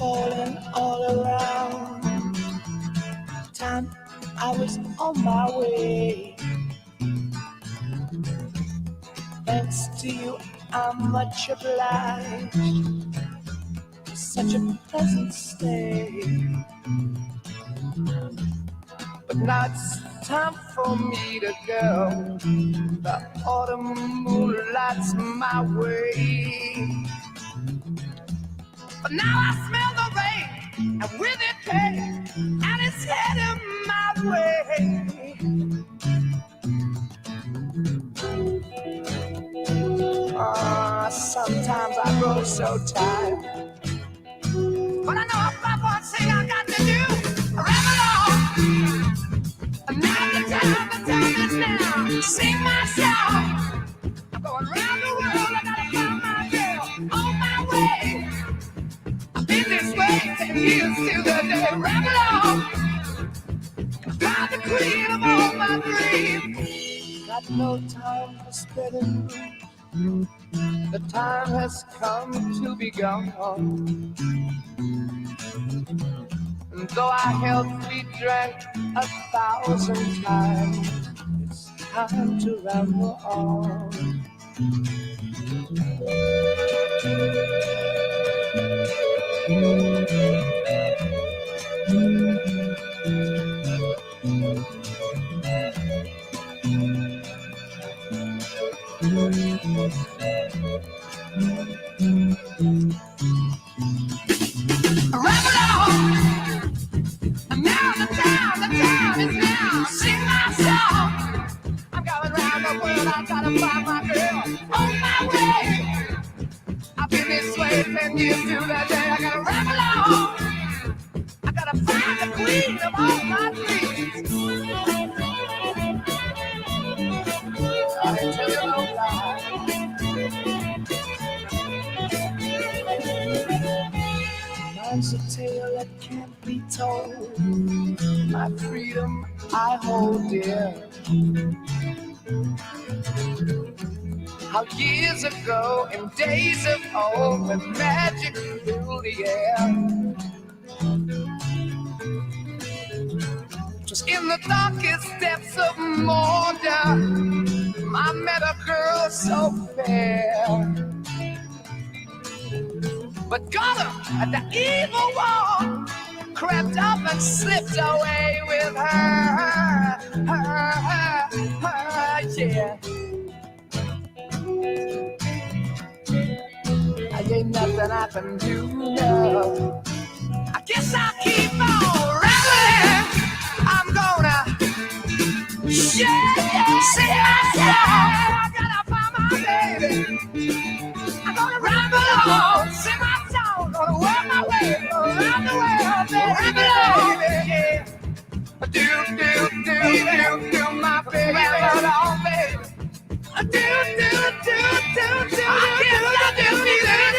falling all around. Time I was on my way. Thanks to you, I'm much obliged. Such a pleasant stay. But now it's time for me to go. The autumn moonlight's my way. But now I smell the rain, and with it pain, and it's heading my way. Sometimes I grow so tired, but I know about one thing I got to do. Ramble on. Now the time is now. Sing my song. I'm going around the world. I gotta find my girl on my way. I've been this way 10 years to the day. Ramble on. Find the queen of all my dreams. Got no time for spreading. The time has come to be gone. And though our health we drank 1,000 times, it's time to ramble on. I gotta find my girl on my way. I've been this way 10 years to that day. I gotta ramble on. I gotta find the queen of all my dreams. I tell you no lie. Mine's a tale that can't be told. My freedom I hold dear. How years ago, in days of old, when magic filled the air, just in the darkest depths of Mordor, I met a girl so fair. But Gollum, the evil one, crept up and slipped away with her, yeah. Ain't nothing I can do now. I guess I'll keep on rambling. I'm gonna sing my song. I gotta find my baby. I'm gonna ramble on, sing my song, gonna work my way around the world, baby. Do, my baby, ramble on, baby. Do, I can't do it.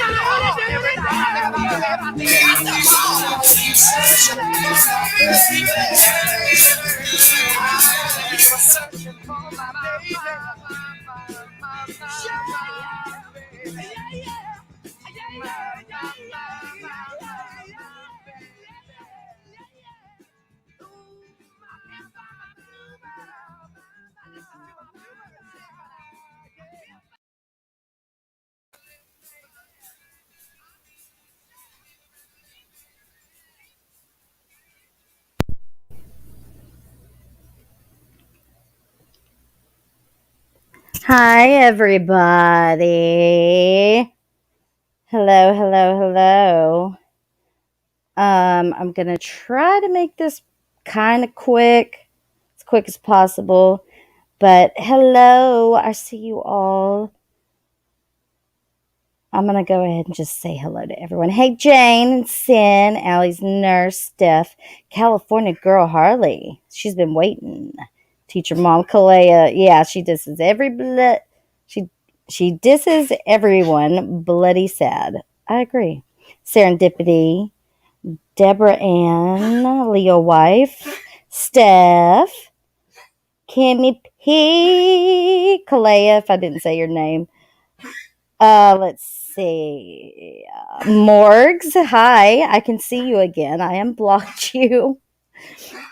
Hi, everybody. Hello. I'm going to try to make this kind of quick, as quick as possible. But hello, I see you all. I'm going to go ahead and just say hello to everyone. Hey, Jane and Sin, Allie's nurse, Steph, California girl, Harley. She's been waiting. Teacher mom, Kalea. Yeah, she disses she disses everyone bloody sad. I agree. Serendipity, Deborah Ann, Leo wife, Steph, Kimmy P, Kalea, if I didn't say your name. Let's see. Morgs, hi. I can see you again. I unblocked you.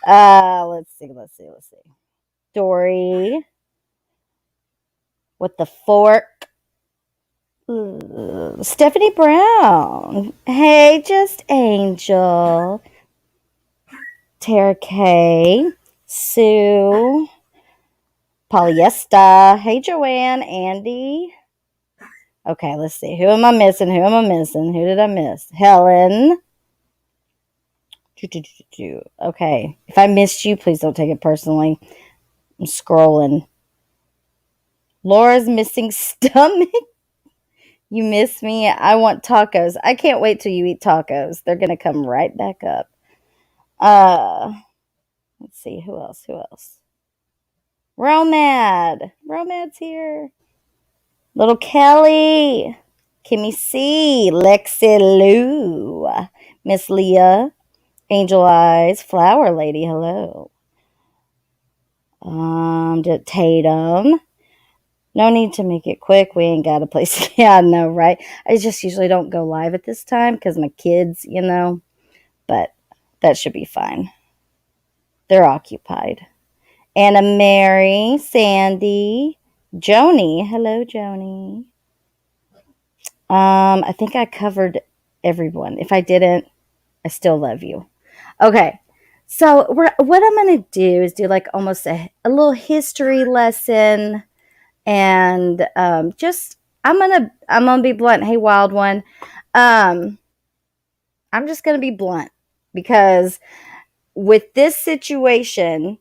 Let's see. Dory with the fork. Stephanie Brown. Hey, just Angel. Tara K. Sue. Polyester. Hey, Joanne. Andy. Okay, let's see. Who am I missing? Who did I miss? Helen. Okay. If I missed you, please don't take it personally. I'm scrolling. Laura's missing stomach. You miss me. I want tacos. I can't wait till you eat tacos. They're going to come right back up. Let's see. Who else? Romad's here. Little Kelly. Kimmy C. Lexi Lou. Miss Leah. Angel Eyes. Flower Lady. Hello. Tatum. No need to make it quick. We ain't got a place. Yeah, I know, right? I just usually don't go live at this time because my kids, but that should be fine. They're occupied. Anna Mary, Sandy, Joni. Hello, Joni. I think I covered everyone. If I didn't, I still love you. Okay. So what I'm going to do is do like almost a little history lesson. And just I'm gonna be blunt. Hey, wild one. I'm just gonna be blunt because with this situation,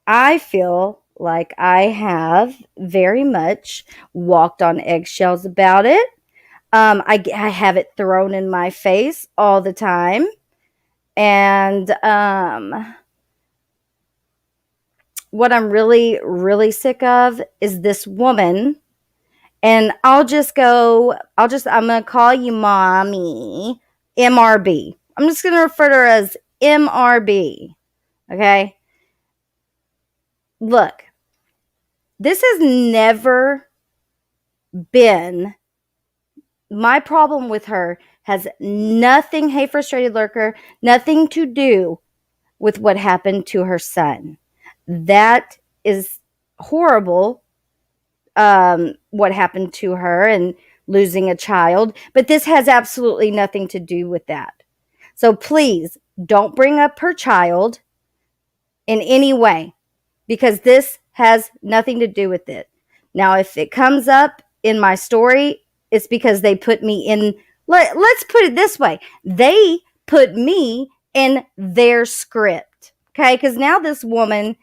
I feel like I have very much walked on eggshells about it. I have it thrown in my face all the time, and what I'm really, really sick of is this woman. And I'm going to call you mommy, MRB. I'm just going to refer to her as MRB. Okay. Look, this has never been my problem with her has nothing, hey, frustrated lurker, nothing to do with what happened to her son. That is horrible. What happened to her and losing a child, but this has absolutely nothing to do with that. So please don't bring up her child in any way because this has nothing to do with it. Now, if it comes up in my story, it's because they put me in, let's put it this way. They put me in their script. Okay. Because now this woman,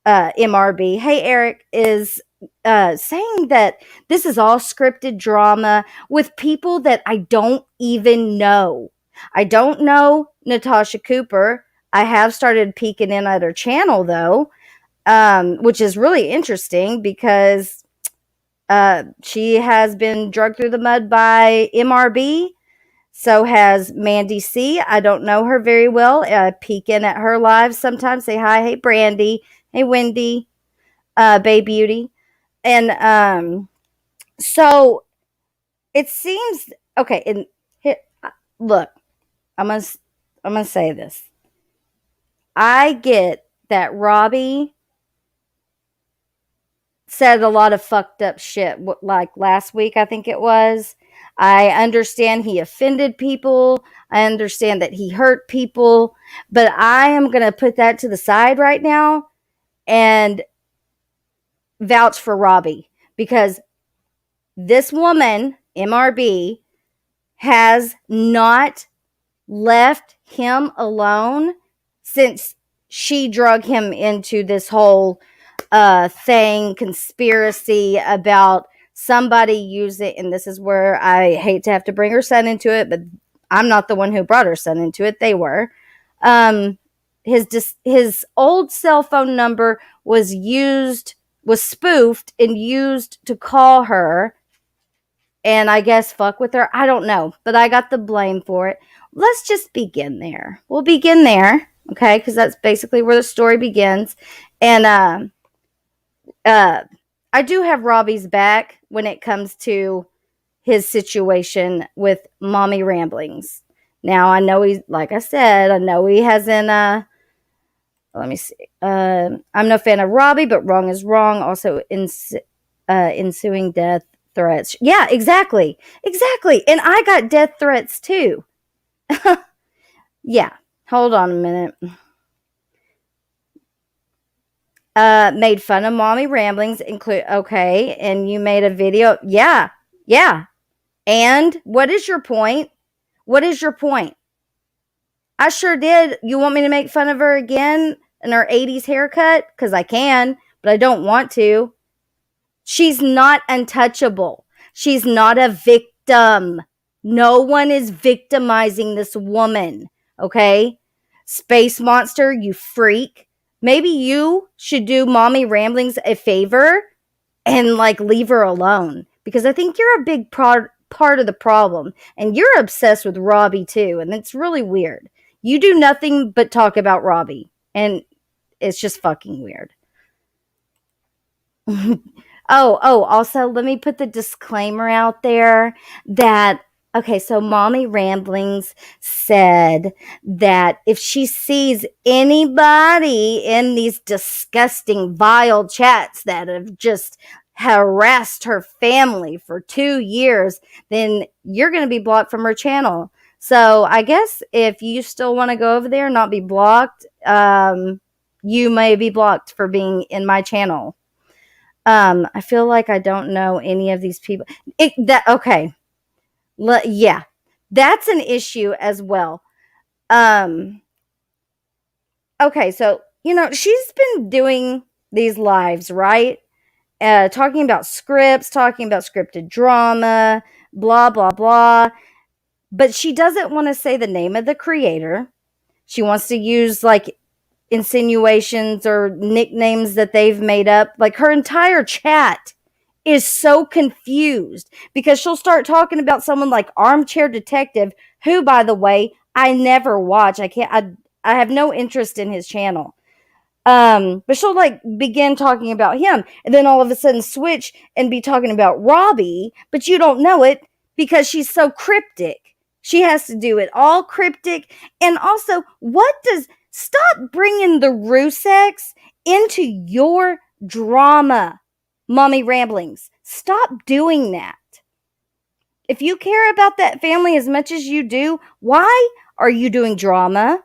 MRB, hey, Eric, is saying that this is all scripted drama with people that I don't even know. I don't know Natasha Cooper. I have started peeking in at her channel, though, which is really interesting because she has been drugged through the mud by MRB. So has Mandy C. I don't know her very well. Peek in at her live sometimes. Say hi. Hey, Brandy. Hey, Wendy. Bay Beauty. And so it seems okay. And here, look, I'm gonna say this. I get that Robbie said a lot of fucked up shit, like last week, I think it was. I understand he offended people. I understand that he hurt people, but I am gonna put that to the side right now and vouch for Robbie because this woman, MRB, has not left him alone since she drug him into this whole conspiracy about somebody using, and this is where I hate to have to bring her son into it, but I'm not the one who brought her son into it. They were. His old cell phone number was spoofed and used to call her and I guess fuck with her. I don't know, but I got the blame for it. Let's just begin there. We'll begin there, okay? Because that's basically where the story begins. And I do have Robbie's back when it comes to his situation with mommy ramblings. Now I know he's, like I said, I know he hasn't let me see. I'm no fan of Robbie, but wrong is wrong. Also, ensuing death threats. Yeah, exactly. Exactly. And I got death threats too. Yeah. Hold on a minute. Made fun of mommy ramblings, include, okay, and you made a video. Yeah. Yeah. And what is your point? What is your point? I sure did. You want me to make fun of her again in her 80s haircut? Because I can, but I don't want to. She's not untouchable. She's not a victim. No one is victimizing this woman. Okay? Space monster, you freak. Maybe you should do mommy ramblings a favor and like leave her alone, because I think you're a big part of the problem, and you're obsessed with Robbie too, and it's really weird. You do nothing but talk about Robbie, and it's just fucking weird. Also, let me put the disclaimer out there that, okay, so Mommy Ramblings said that if she sees anybody in these disgusting, vile chats that have just harassed her family for 2 years, then you're going to be blocked from her channel. So I guess if you still want to go over there and not be blocked, you may be blocked for being in my channel. I feel like I don't know any of these people. Okay. Yeah. That's an issue as well. Um, okay, so she's been doing these lives, right? Talking about scripts, talking about scripted drama, blah blah blah. But she doesn't want to say the name of the creator. She wants to use like insinuations or nicknames that they've made up. Like her entire chat is so confused because she'll start talking about someone like Armchair Detective, who, by the way, I never watch. I have no interest in his channel. But she'll like begin talking about him and then all of a sudden switch and be talking about Robbie, but you don't know it because she's so cryptic. She has to do it all cryptic. And also, stop bringing the Ruseks into your drama, mommy ramblings. Stop doing that. If you care about that family as much as you do, why are you doing drama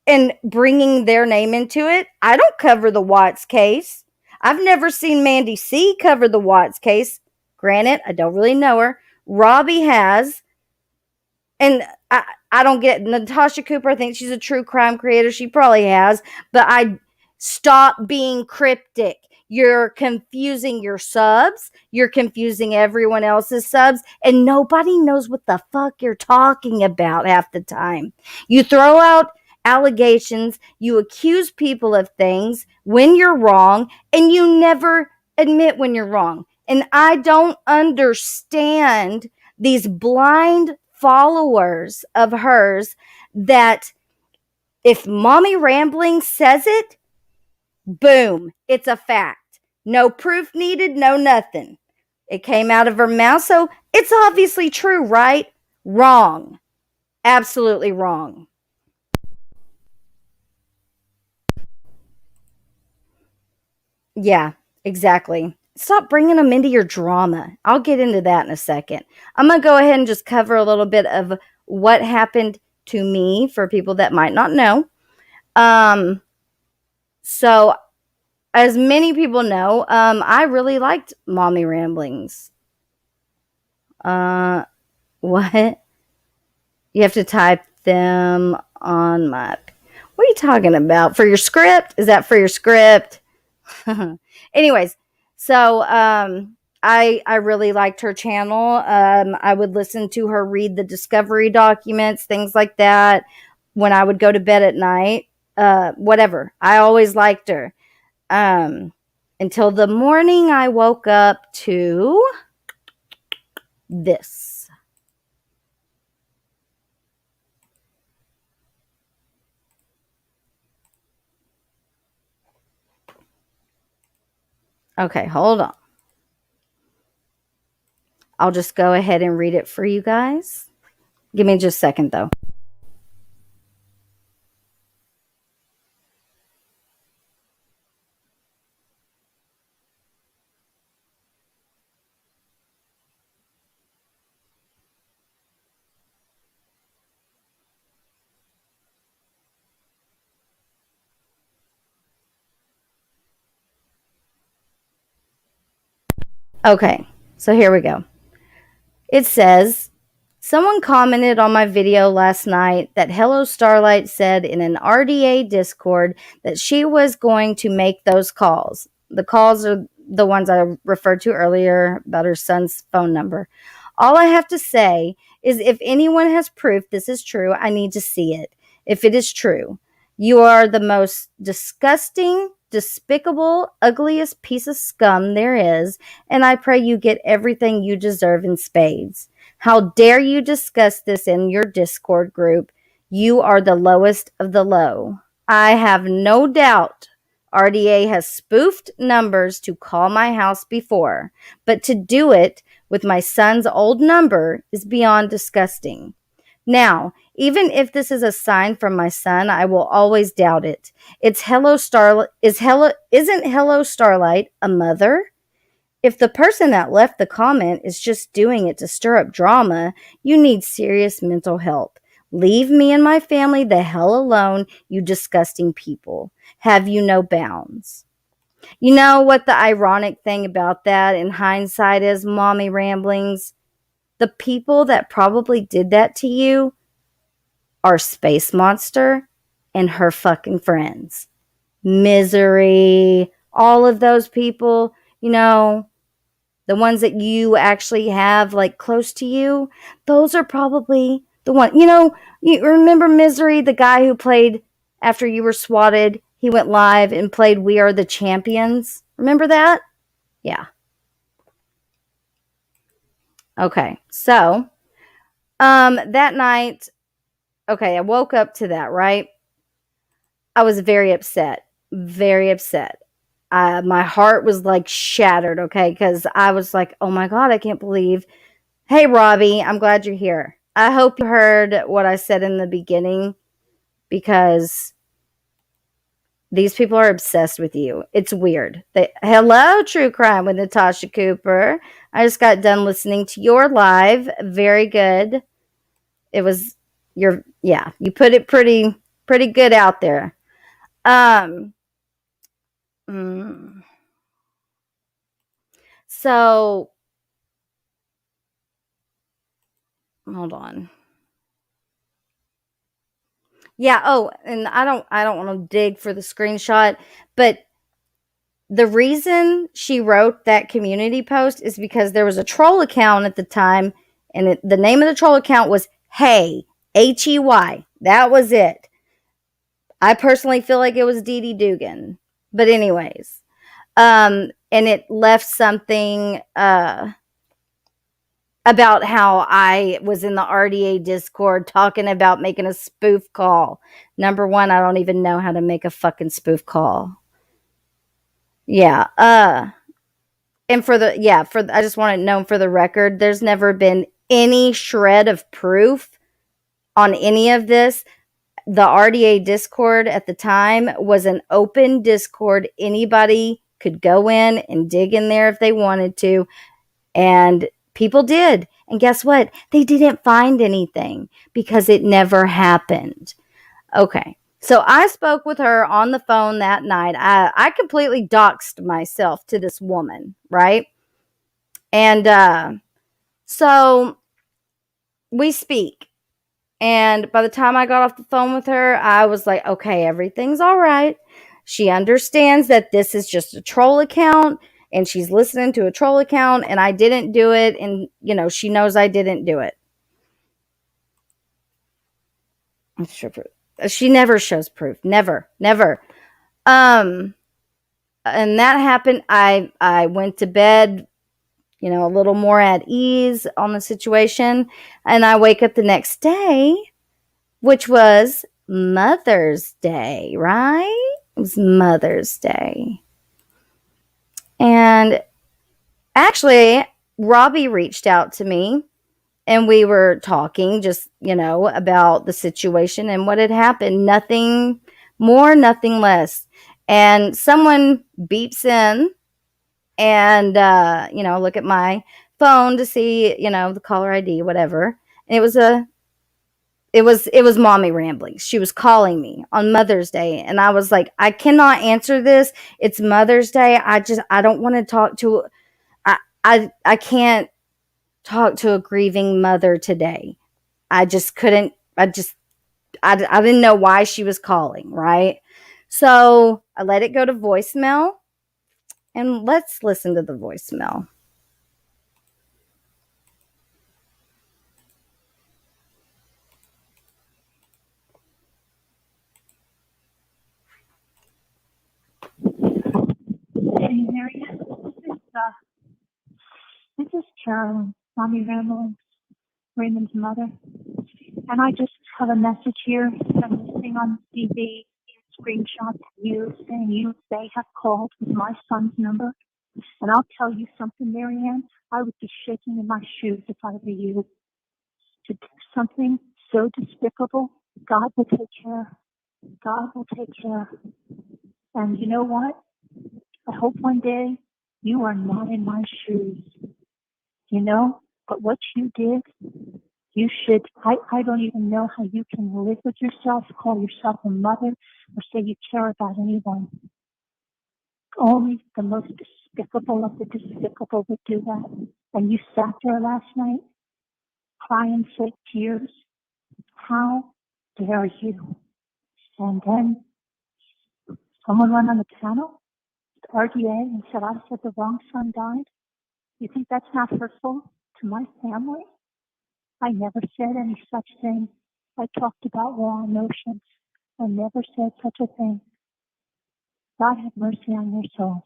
and bringing their name into it? I don't cover the Watts case. I've never seen Mandy C cover the Watts case. Granted, I don't really know her. Robbie has. And I don't get Natasha Cooper. I think she's a true crime creator. She probably has. But stop being cryptic. You're confusing your subs. You're confusing everyone else's subs. And nobody knows what the fuck you're talking about half the time. You throw out allegations. You accuse people of things when you're wrong. And you never admit when you're wrong. And I don't understand these blind followers of hers that if Mommy Rambling says it, boom, it's a fact. No proof needed, no nothing. It came out of her mouth, so it's obviously true, right? Wrong. Absolutely wrong. Yeah, exactly. Stop bringing them into your drama. I'll get into that in a second. I'm going to go ahead and just cover a little bit of what happened to me for people that might not know. So as many people know, I really liked Mommy Ramblings. What? You have to type them on my. What are you talking about? For your script? Is that for your script? Anyways, so I really liked her channel. I would listen to her read the discovery documents, things like that, when I would go to bed at night. Whatever. I always liked her. Until the morning I woke up to this. Okay, hold on. I'll just go ahead and read it for you guys. Give me just a second, though. Okay, so here we go. It says, someone commented on my video last night that Hello Starlight said in an RDA Discord that she was going to make those calls. The calls are the ones I referred to earlier about her son's phone number. All I have to say is if anyone has proof this is true, I need to see it. If it is true, you are the most disgusting, despicable, ugliest piece of scum there is, and I pray you get everything you deserve in spades. How dare you discuss this in your Discord group? You are the lowest of the low. I have no doubt RDA has spoofed numbers to call my house before, but to do it with my son's old number is beyond disgusting. Now, even if this is a sign from my son, I will always doubt it. Isn't Hello Starlight a mother? If the person that left the comment is just doing it to stir up drama, you need serious mental help. Leave me and my family the hell alone, you disgusting people. Have you no bounds? You know what the ironic thing about that in hindsight is, Mommy Ramblings? The people that probably did that to you are Space Monster and her fucking friends. Misery, all of those people, the ones that you actually have like close to you, those are probably the one. You remember Misery, the guy who played after you were swatted, he went live and played We Are the Champions. Remember that? Yeah. Okay. So, that night, okay, I woke up to that, right? I was very upset. Very upset. My heart was like shattered, okay? Because I was like, oh my God, I can't believe. Hey, Robbie, I'm glad you're here. I hope you heard what I said in the beginning because these people are obsessed with you. It's weird. Hello, True Crime with Natasha Cooper. I just got done listening to your live. Very good. It was you put it pretty good out there. So hold on. Yeah, oh, and I don't want to dig for the screenshot, but the reason she wrote that community post is because there was a troll account at the time, and the name of the troll account was Hey, Hey. That was it. I personally feel like it was Dee Dee Dugan. But anyways, and it left something about how I was in the RDA Discord talking about making a spoof call. Number one, I don't even know how to make a fucking spoof call. Yeah. And I just want it known for the record, there's never been any shred of proof on any of this. The RDA Discord at the time was an open Discord. Anybody could go in and dig in there if they wanted to. And people did. And guess what? They didn't find anything because it never happened. Okay. So I spoke with her on the phone that night. I completely doxed myself to this woman, right? And so we speak. And by the time I got off the phone with her, I was like, okay, everything's all right. She understands that this is just a troll account and she's listening to a troll account and I didn't do it. And, she knows I didn't do it. She never shows proof. Never. And that happened. I went to bed, a little more at ease on the situation. And I wake up the next day, which was Mother's Day, right? It was Mother's Day. And actually, Robbie reached out to me and we were talking just, about the situation and what had happened. Nothing more, nothing less. And someone beeps in and, look at my phone to see, the caller ID, whatever. And it was mommy ramblings. She was calling me on Mother's Day, and I was like, I cannot answer this. It's Mother's Day. I don't want to talk to. I can't talk to a grieving mother today. I just couldn't. I didn't know why she was calling. Right. So I let it go to voicemail, and let's listen to the voicemail. Hey, Marianne. This is Carolyn, Mommy Ramble, Raymond's mother. And I just have a message here from listening on TV, screenshot to you saying they have called with my son's number. And I'll tell you something, Marianne, I would be shaking in my shoes if I were you. To do something so despicable, God will take care. God will take care. And you know what? I hope one day you are not in my shoes. But what you did, you should, I don't even know how you can live with yourself, call yourself a mother, or say you care about anyone. Only the most despicable of the despicable would do that. And you sat there last night, crying fake tears. How dare you? And then someone went on the panel, the RDA, and said I said the wrong son died. You think that's not hurtful to my family? I never said any such thing. I talked about raw emotions. I never said such a thing. God have mercy on your soul.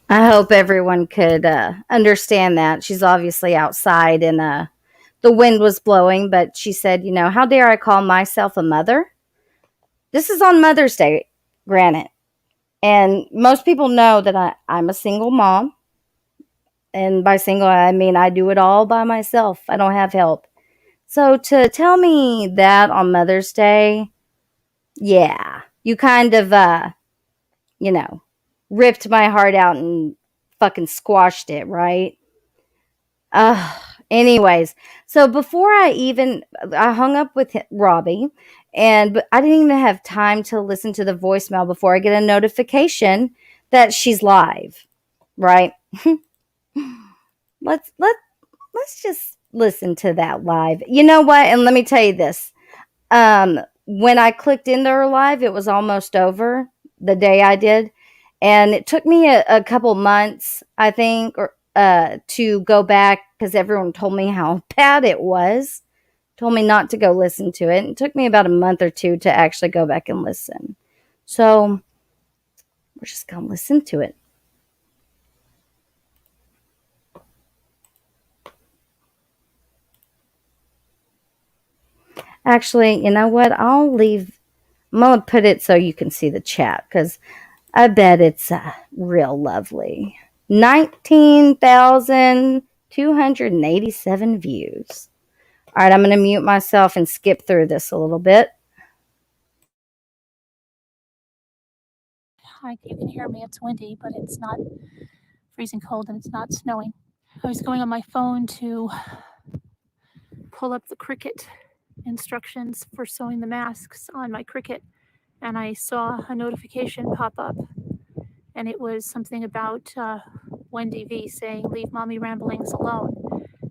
I hope everyone could understand that. She's obviously outside and the wind was blowing, but she said, how dare I call myself a mother? This is on Mother's Day, granted. And most people know that I'm a single mom. And by single, I mean I do it all by myself. I don't have help. So to tell me that on Mother's Day, yeah, you kind of, you know, ripped my heart out and fucking squashed it, right? Anyways, so before I hung up with Robbie, but I didn't even have time to listen to the voicemail before I get a notification that she's live, right? let's let let's just listen to that live. You know what? And let me tell you this. When I clicked into her live, it was almost over the day I did. And it took me a couple months, I think, or to go back because everyone told me how bad it was. Told me not to go listen to it. It took me about a month or two to actually go back and listen. So we're just gonna listen to it. Actually, you know what? I'm gonna put it so you can see the chat because I bet it's real lovely. 19,287 views. All right, I'm going to mute myself and skip through this a little bit. Hi, you can hear me. It's windy, but it's not freezing cold and it's not snowing. I was going on my phone to pull up the Cricut instructions for sewing the masks on my Cricut, and I saw a notification pop up, and it was something about Wendy V saying, "Leave mommy ramblings alone."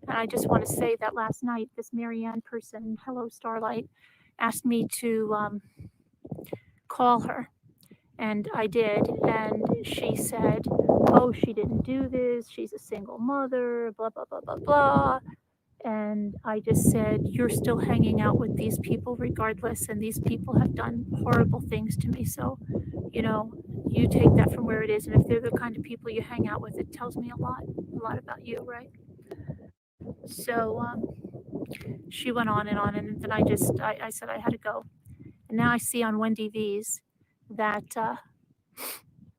And I just want to say that last night, this Marianne person, hello Starlight, asked me to call her, and I did, and she said, "Oh, she didn't do this. She's a single mother, blah, blah, blah, blah, blah." And I just said, "You're still hanging out with these people regardless, and these people have done horrible things to me. So, you take that from where it is. And if they're the kind of people you hang out with, it tells me a lot about you, right?" So She went on, and then I said I had to go. And now I see on Wendy V's that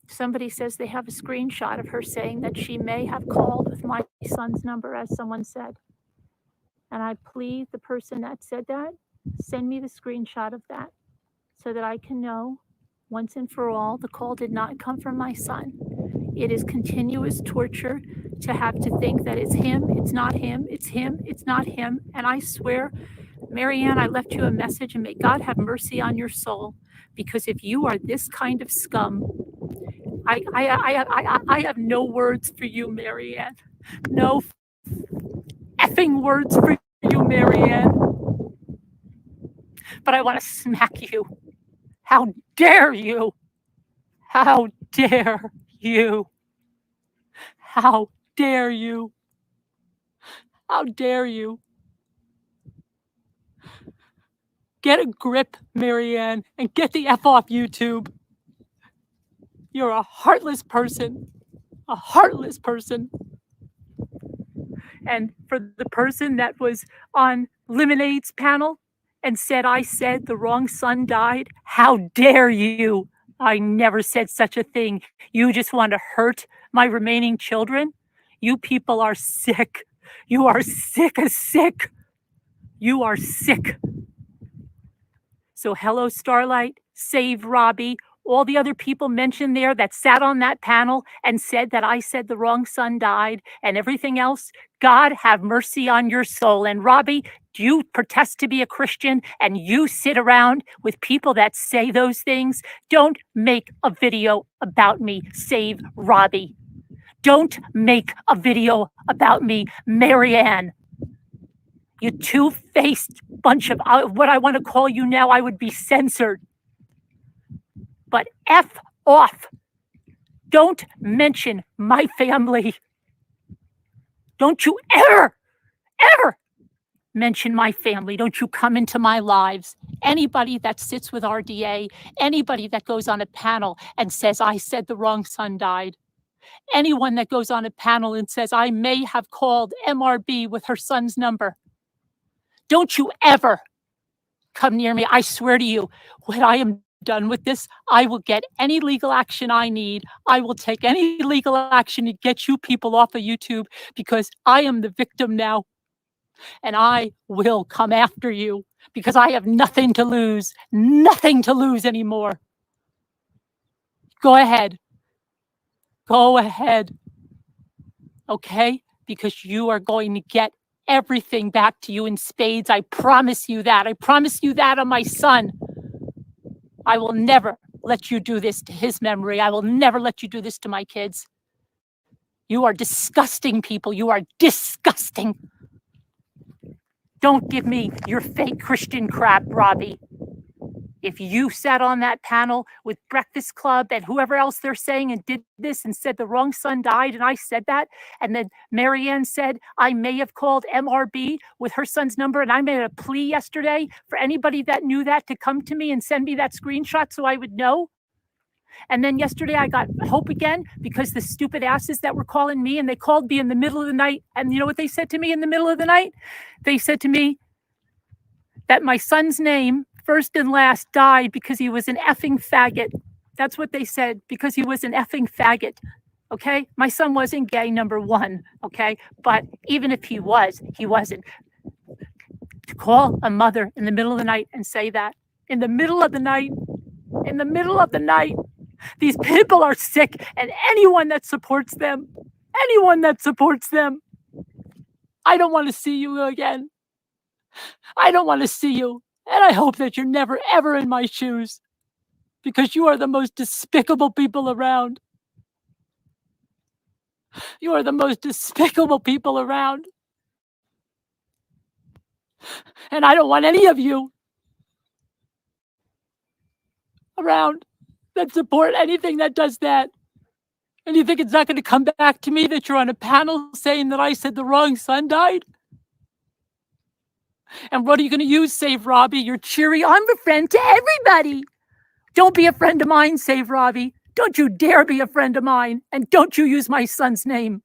somebody says they have a screenshot of her saying that she may have called with my son's number, as someone said. And I plead the person that said that, send me the screenshot of that so that I can know once and for all the call did not come from my son. It is continuous torture to have to think that it's him, it's not him, it's him, it's not him. And I swear, Marianne, I left you a message, and may God have mercy on your soul, because if you are this kind of scum, I have no words for you, Marianne. No effing words for you, Marianne. But I want to smack you. How dare you? How dare you? How dare you? How dare you? Get a grip, Marianne, and get the F off YouTube. You're a heartless person. A heartless person. And for the person that was on Lemonade's panel and said I said the wrong son died, how dare you? I never said such a thing. You just want to hurt my remaining children? You people are sick. You are sick as sick. You are sick. So hello, Starlight, Save Robbie, all the other people mentioned there that sat on that panel and said that I said the wrong son died and everything else. God have mercy on your soul. And Robbie, you protest to be a Christian and you sit around with people that say those things. Don't make a video about me. Save Robbie. Don't make a video about me, Marianne. You two-faced bunch of what I want to call you now, I would be censored. But F off. Don't mention my family. Don't you ever mention my family. Don't you come into my lives. Anybody that sits with RDA, anybody that goes on a panel and says, I said the wrong son died. Anyone that goes on a panel and says, I may have called MRB with her son's number. Don't you ever come near me. I swear to you, when I am done with this, I will get any legal action I need. I will take any legal action to get you people off of YouTube, because I am the victim now. And I will come after you because I have nothing to lose anymore. Go ahead. Go ahead. Okay? Because you are going to get everything back to you in spades. I promise you that. I promise you that on my son. I will never let you do this to his memory. I will never let you do this to my kids. You are disgusting people. You are disgusting. Don't give me your fake Christian crap, Robbie. If you sat on that panel with Breakfast Club and whoever else they're saying and did this and said the wrong son died, and I said that, and then Marianne said I may have called MRB with her son's number, and I made a plea yesterday for anybody that knew that to come to me and send me that screenshot so I would know. And then yesterday I got hope again because the stupid asses that were calling me, and they called me in the middle of the night, and you know what they said to me in the middle of the night? They said to me that my son's name, first and last, died because he was an effing faggot. That's what they said, because he was an effing faggot. Okay? My son wasn't gay, number one. Okay? But even if he was, he wasn't. To call a mother in the middle of the night and say that, in the middle of the night, these people are sick, and anyone that supports them, I don't want to see you again. I don't want to see you. And I hope that you're never, ever in my shoes, because you are the most despicable people around. You are the most despicable people around. And I don't want any of you around that support anything that does that. And you think it's not going to come back to me that you're on a panel saying that I said the wrong son died? And what are you going to use, Save Robbie? You're cheery. I'm a friend to everybody. Don't be a friend of mine, Save Robbie. Don't you dare be a friend of mine. And don't you use my son's name.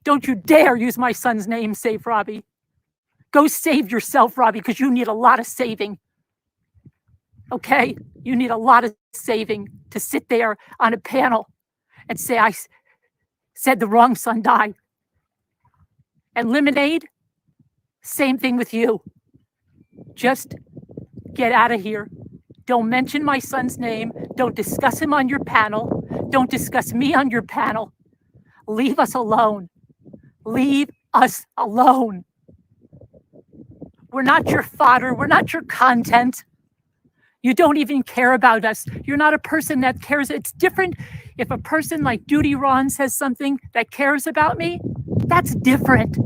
Don't you dare use my son's name, Save Robbie. Go save yourself, Robbie, because you need a lot of saving. Okay? You need a lot of saving to sit there on a panel and say, I said the wrong son died. And Lemonade, same thing with you. Just get out of here. Don't mention my son's name. Don't discuss him on your panel. Don't discuss me on your panel. Leave us alone. Leave us alone. We're not your fodder. We're not your content. You don't even care about us. You're not a person that cares. It's different if a person like Duty Ron says something that cares about me. That's different.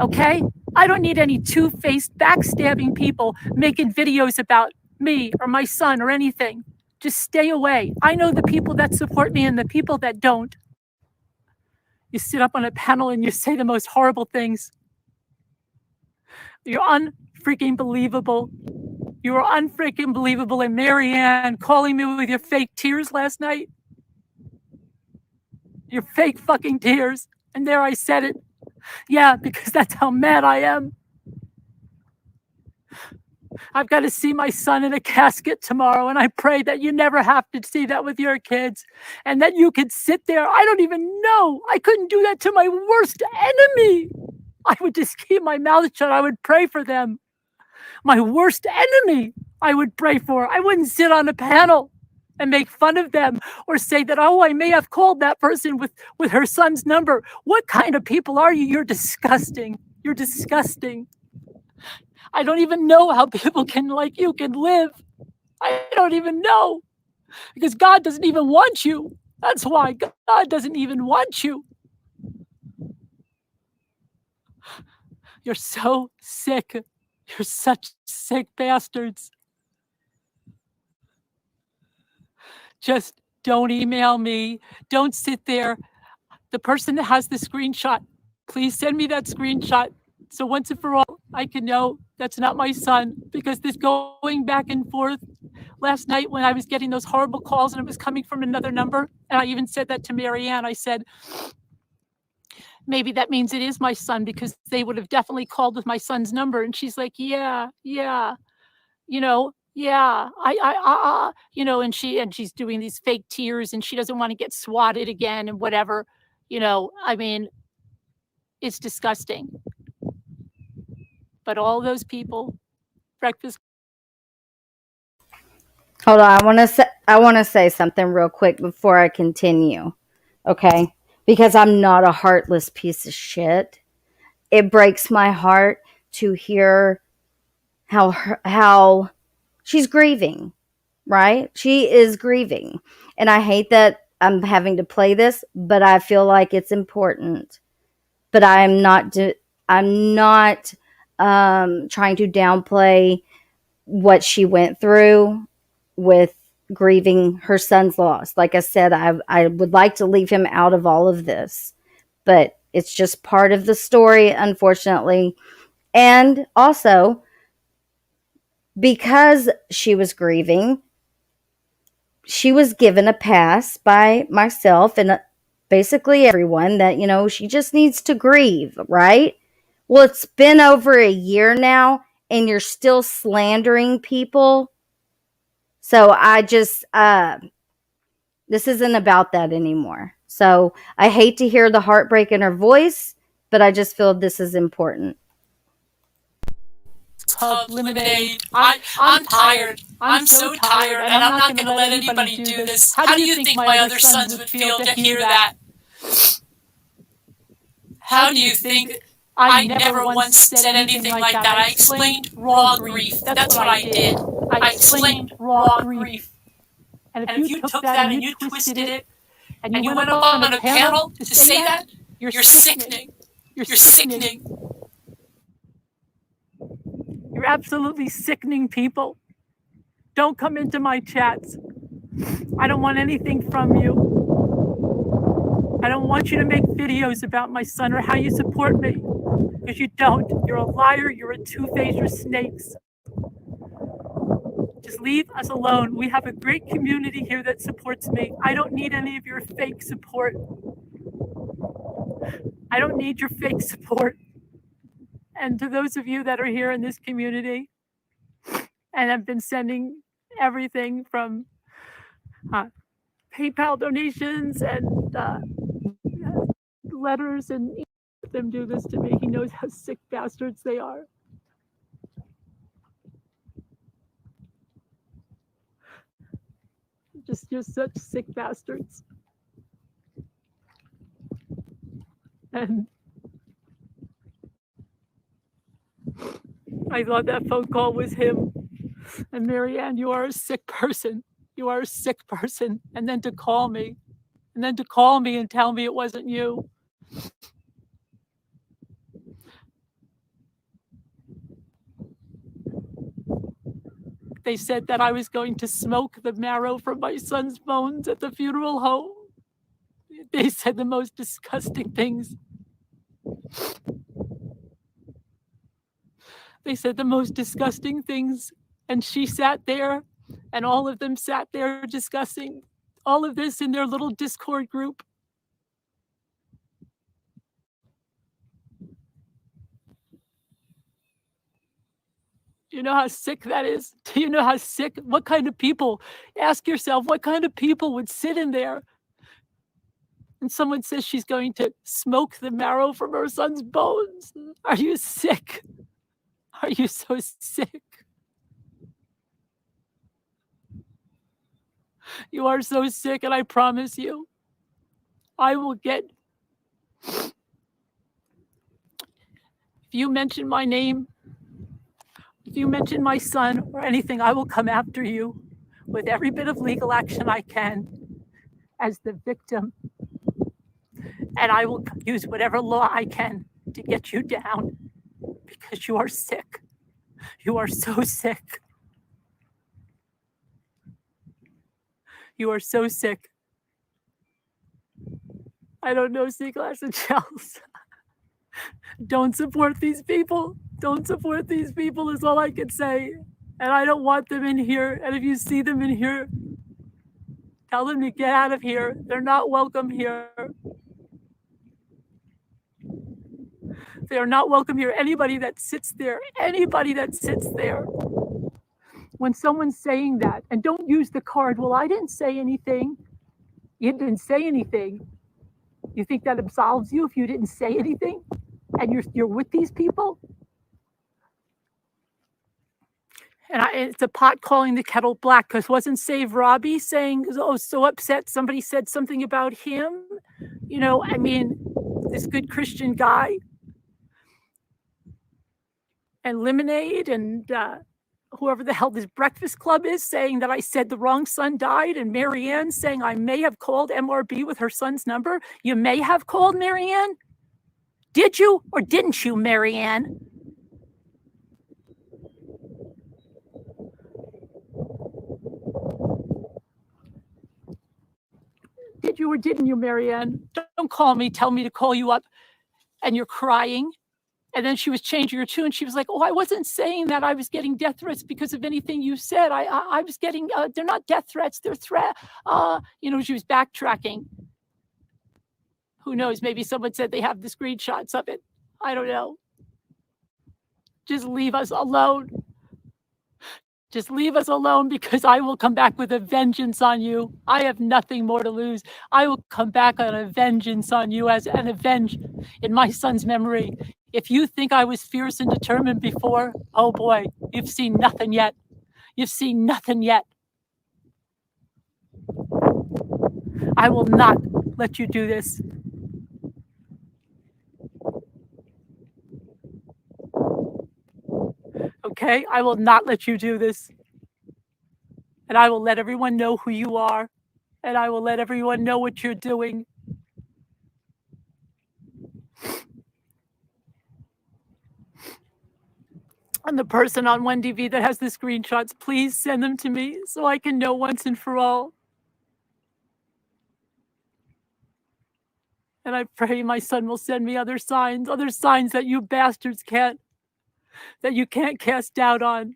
Okay? I don't need any two-faced, backstabbing people making videos about me or my son or anything. Just stay away. I know the people that support me and the people that don't. You sit up on a panel and you say the most horrible things. You're unfreaking believable. You were unfreaking believable. And Marianne calling me with your fake tears last night. Your fake fucking tears. And there I said it. Yeah, because that's how mad I am. I've got to see my son in a casket tomorrow, and I pray that you never have to see that with your kids, and that you could sit there. I don't even know. I couldn't do that to my worst enemy. I would just keep my mouth shut. I would pray for them. My worst enemy, I would pray for. I wouldn't sit on a panel and make fun of them or say that, oh, I may have called that person with her son's number. What kind of people are you? You're disgusting. You're disgusting. I don't even know how people like you can live. I don't even know. Because God doesn't even want you. That's why God doesn't even want you. You're so sick. You're such sick bastards. Just don't email me. Don't sit there. The person that has the screenshot, please send me that screenshot. So once and for all, I can know that's not my son, because this going back and forth last night when I was getting those horrible calls and it was coming from another number. And I even said that to Marianne. I said, maybe that means it is my son, because they would have definitely called with my son's number. And she's like, yeah, you know, yeah, you know, and she's doing these fake tears and she doesn't want to get swatted again and whatever, you know, I mean, it's disgusting. But all those people, breakfast. Hold on, I want to say something real quick before I continue. Okay? Because I'm not a heartless piece of shit. It breaks my heart to hear how she's grieving, right? She is grieving. And I hate that I'm having to play this, but I feel like it's important. But I'm not trying to downplay what she went through with grieving her son's loss. Like I said, I would like to leave him out of all of this, but it's just part of the story, unfortunately. And also, because she was grieving, she was given a pass by myself and basically everyone that, you know, she just needs to grieve, right? Well, it's been over a year now and you're still slandering people. So I just, this isn't about that anymore. So I hate to hear the heartbreak in her voice, but I just feel this is important. Pub lemonade. I'm tired. I'm so tired, and I'm not going to let anybody do this. How do you think my other sons would feel to hear that? How do you think? I never once said anything like that. I explained raw grief. That's what I did. I explained raw grief. And if you took that and you twisted it, and you went up on a panel to say that, you're sickening. You're sickening. You're absolutely sickening people. Don't come into my chats. I don't want anything from you. I don't want you to make videos about my son or how you support me, because you don't. You're a liar. You're a two-faced. You're snakes. Just leave us alone. We have a great community here that supports me. I don't need any of your fake support. I don't need your fake support. And to those of you that are here in this community and have been sending everything from PayPal donations and letters, and them do this to me. He knows how sick bastards they are. You're such sick bastards. And I thought that phone call was him. And Marianne, you are a sick person. You are a sick person. And then to call me and tell me it wasn't you. They said that I was going to smoke the marrow from my son's bones at the funeral home. They said the most disgusting things. They said the most disgusting things. And she sat there, and all of them sat there discussing all of this in their little Discord group. Do you know how sick that is? Do you know how sick? What kind of people? Ask yourself, what kind of people would sit in there? And someone says she's going to smoke the marrow from her son's bones. Are you sick? Are you so sick? You are so sick, and I promise you, I will get. If you mention my name, if you mention my son or anything, I will come after you with every bit of legal action I can as the victim. And I will use whatever law I can to get you down because you are sick. You are so sick. You are so sick. I don't know, sea glass and shells. Don't support these people. Don't support these people is all I can say. And I don't want them in here. And if you see them in here, tell them to get out of here. They're not welcome here. They are not welcome here. Anybody that sits there, when someone's saying that, and don't use the card, well, I didn't say anything. You didn't say anything. You think that absolves you if you didn't say anything? And you're with these people? And it's a pot calling the kettle black, because wasn't Save Robbie saying, oh, so upset somebody said something about him? You know, I mean, this good Christian guy. And Lemonade and whoever the hell this Breakfast Club is saying that I said the wrong son died, and Marianne saying I may have called MRB with her son's number. You may have called Marianne? Did you or didn't you, Marianne? Did you or didn't you, Marianne? Don't call me, tell me to call you up, and you're crying. And then she was changing her tune. She was like, oh, I wasn't saying that I was getting death threats because of anything you said. I was getting, they're not death threats, they're she was backtracking. Who knows? Maybe someone said they have the screenshots of it. I don't know. Just leave us alone. Just leave us alone, because I will come back with a vengeance on you. I have nothing more to lose. I will come back on a vengeance on you as an avenge in my son's memory. If you think I was fierce and determined before, oh boy, you've seen nothing yet. You've seen nothing yet. I will not let you do this. Okay? I will not let you do this. And I will let everyone know who you are. And I will let everyone know what you're doing. And the person on 1DV that has the screenshots, please send them to me so I can know once and for all. And I pray my son will send me other signs that you bastards can't, that you can't cast doubt on.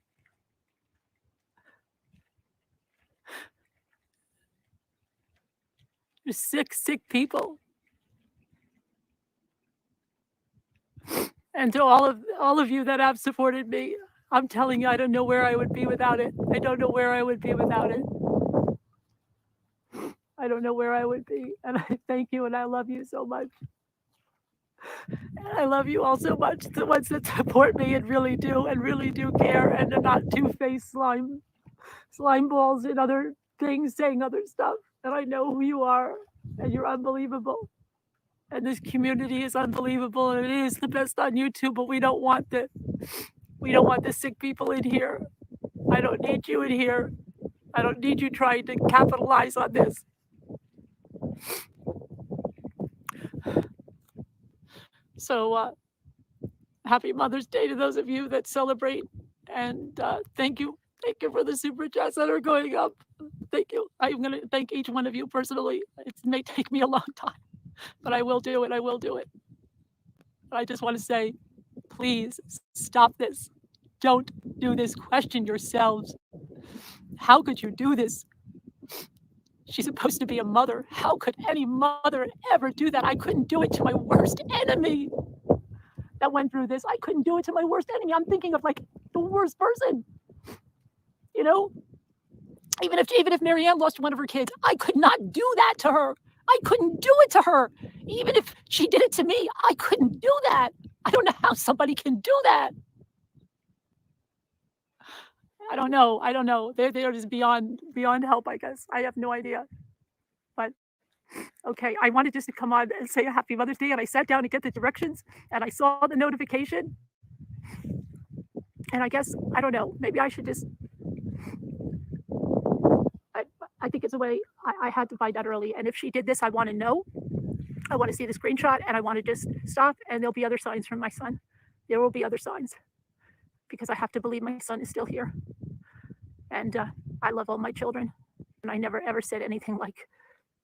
You're sick, sick people. And to all of you that have supported me, I'm telling you, I don't know where I would be without it. I don't know where I would be without it. I don't know where I would be. And I thank you and I love you so much. And I love you all so much, the ones that support me and really do care and are not two-faced slime balls and other things saying other stuff. And I know who you are and you're unbelievable. And this community is unbelievable and it is the best on YouTube, but we don't want the sick people in here. I don't need you in here. I don't need you trying to capitalize on this. So happy Mother's Day to those of you that celebrate. And thank you. Thank you for the super chats that are going up. Thank you. I'm going to thank each one of you personally. It may take me a long time, but I will do it. I will do it. But I just want to say, please stop this. Don't do this. Question yourselves. How could you do this? She's supposed to be a mother. How could any mother ever do that? I couldn't do it to my worst enemy that went through this. I couldn't do it to my worst enemy. I'm thinking of like the worst person. You know, even if Marianne lost one of her kids, I could not do that to her. I couldn't do it to her. Even if she did it to me, I couldn't do that. I don't know how somebody can do that. I don't know. They're just beyond help, I guess. I have no idea. But okay, I wanted just to come on and say a happy Mother's Day, and I sat down to get the directions, and I saw the notification, and I guess, I don't know, maybe I should just, I think it's a way I had to find out early, and if she did this, I want to know. I want to see the screenshot, and I want to just stop, and there'll be other signs from my son. There will be other signs, because I have to believe my son is still here. And I love all my children, and I never ever said anything like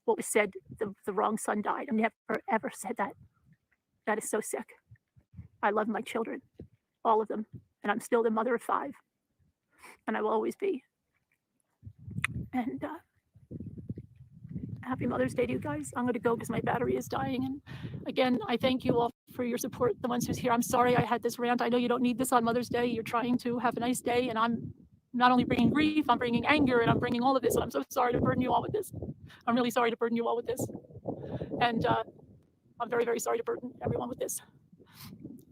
what was said, the wrong son died. I never ever said that. That is so sick. I love my children, all of them, and I'm still the mother of 5, and I will always be. And happy Mother's Day to you guys. I'm going to go because my battery is dying. And again, I thank you all for your support, the ones who's here. I'm sorry I had this rant. I know you don't need this on Mother's Day. You're trying to have a nice day, and I'm not only bringing grief, I'm bringing anger, and I'm bringing all of this. And I'm so sorry to burden you all with this. I'm really sorry to burden you all with this. And I'm very, very sorry to burden everyone with this.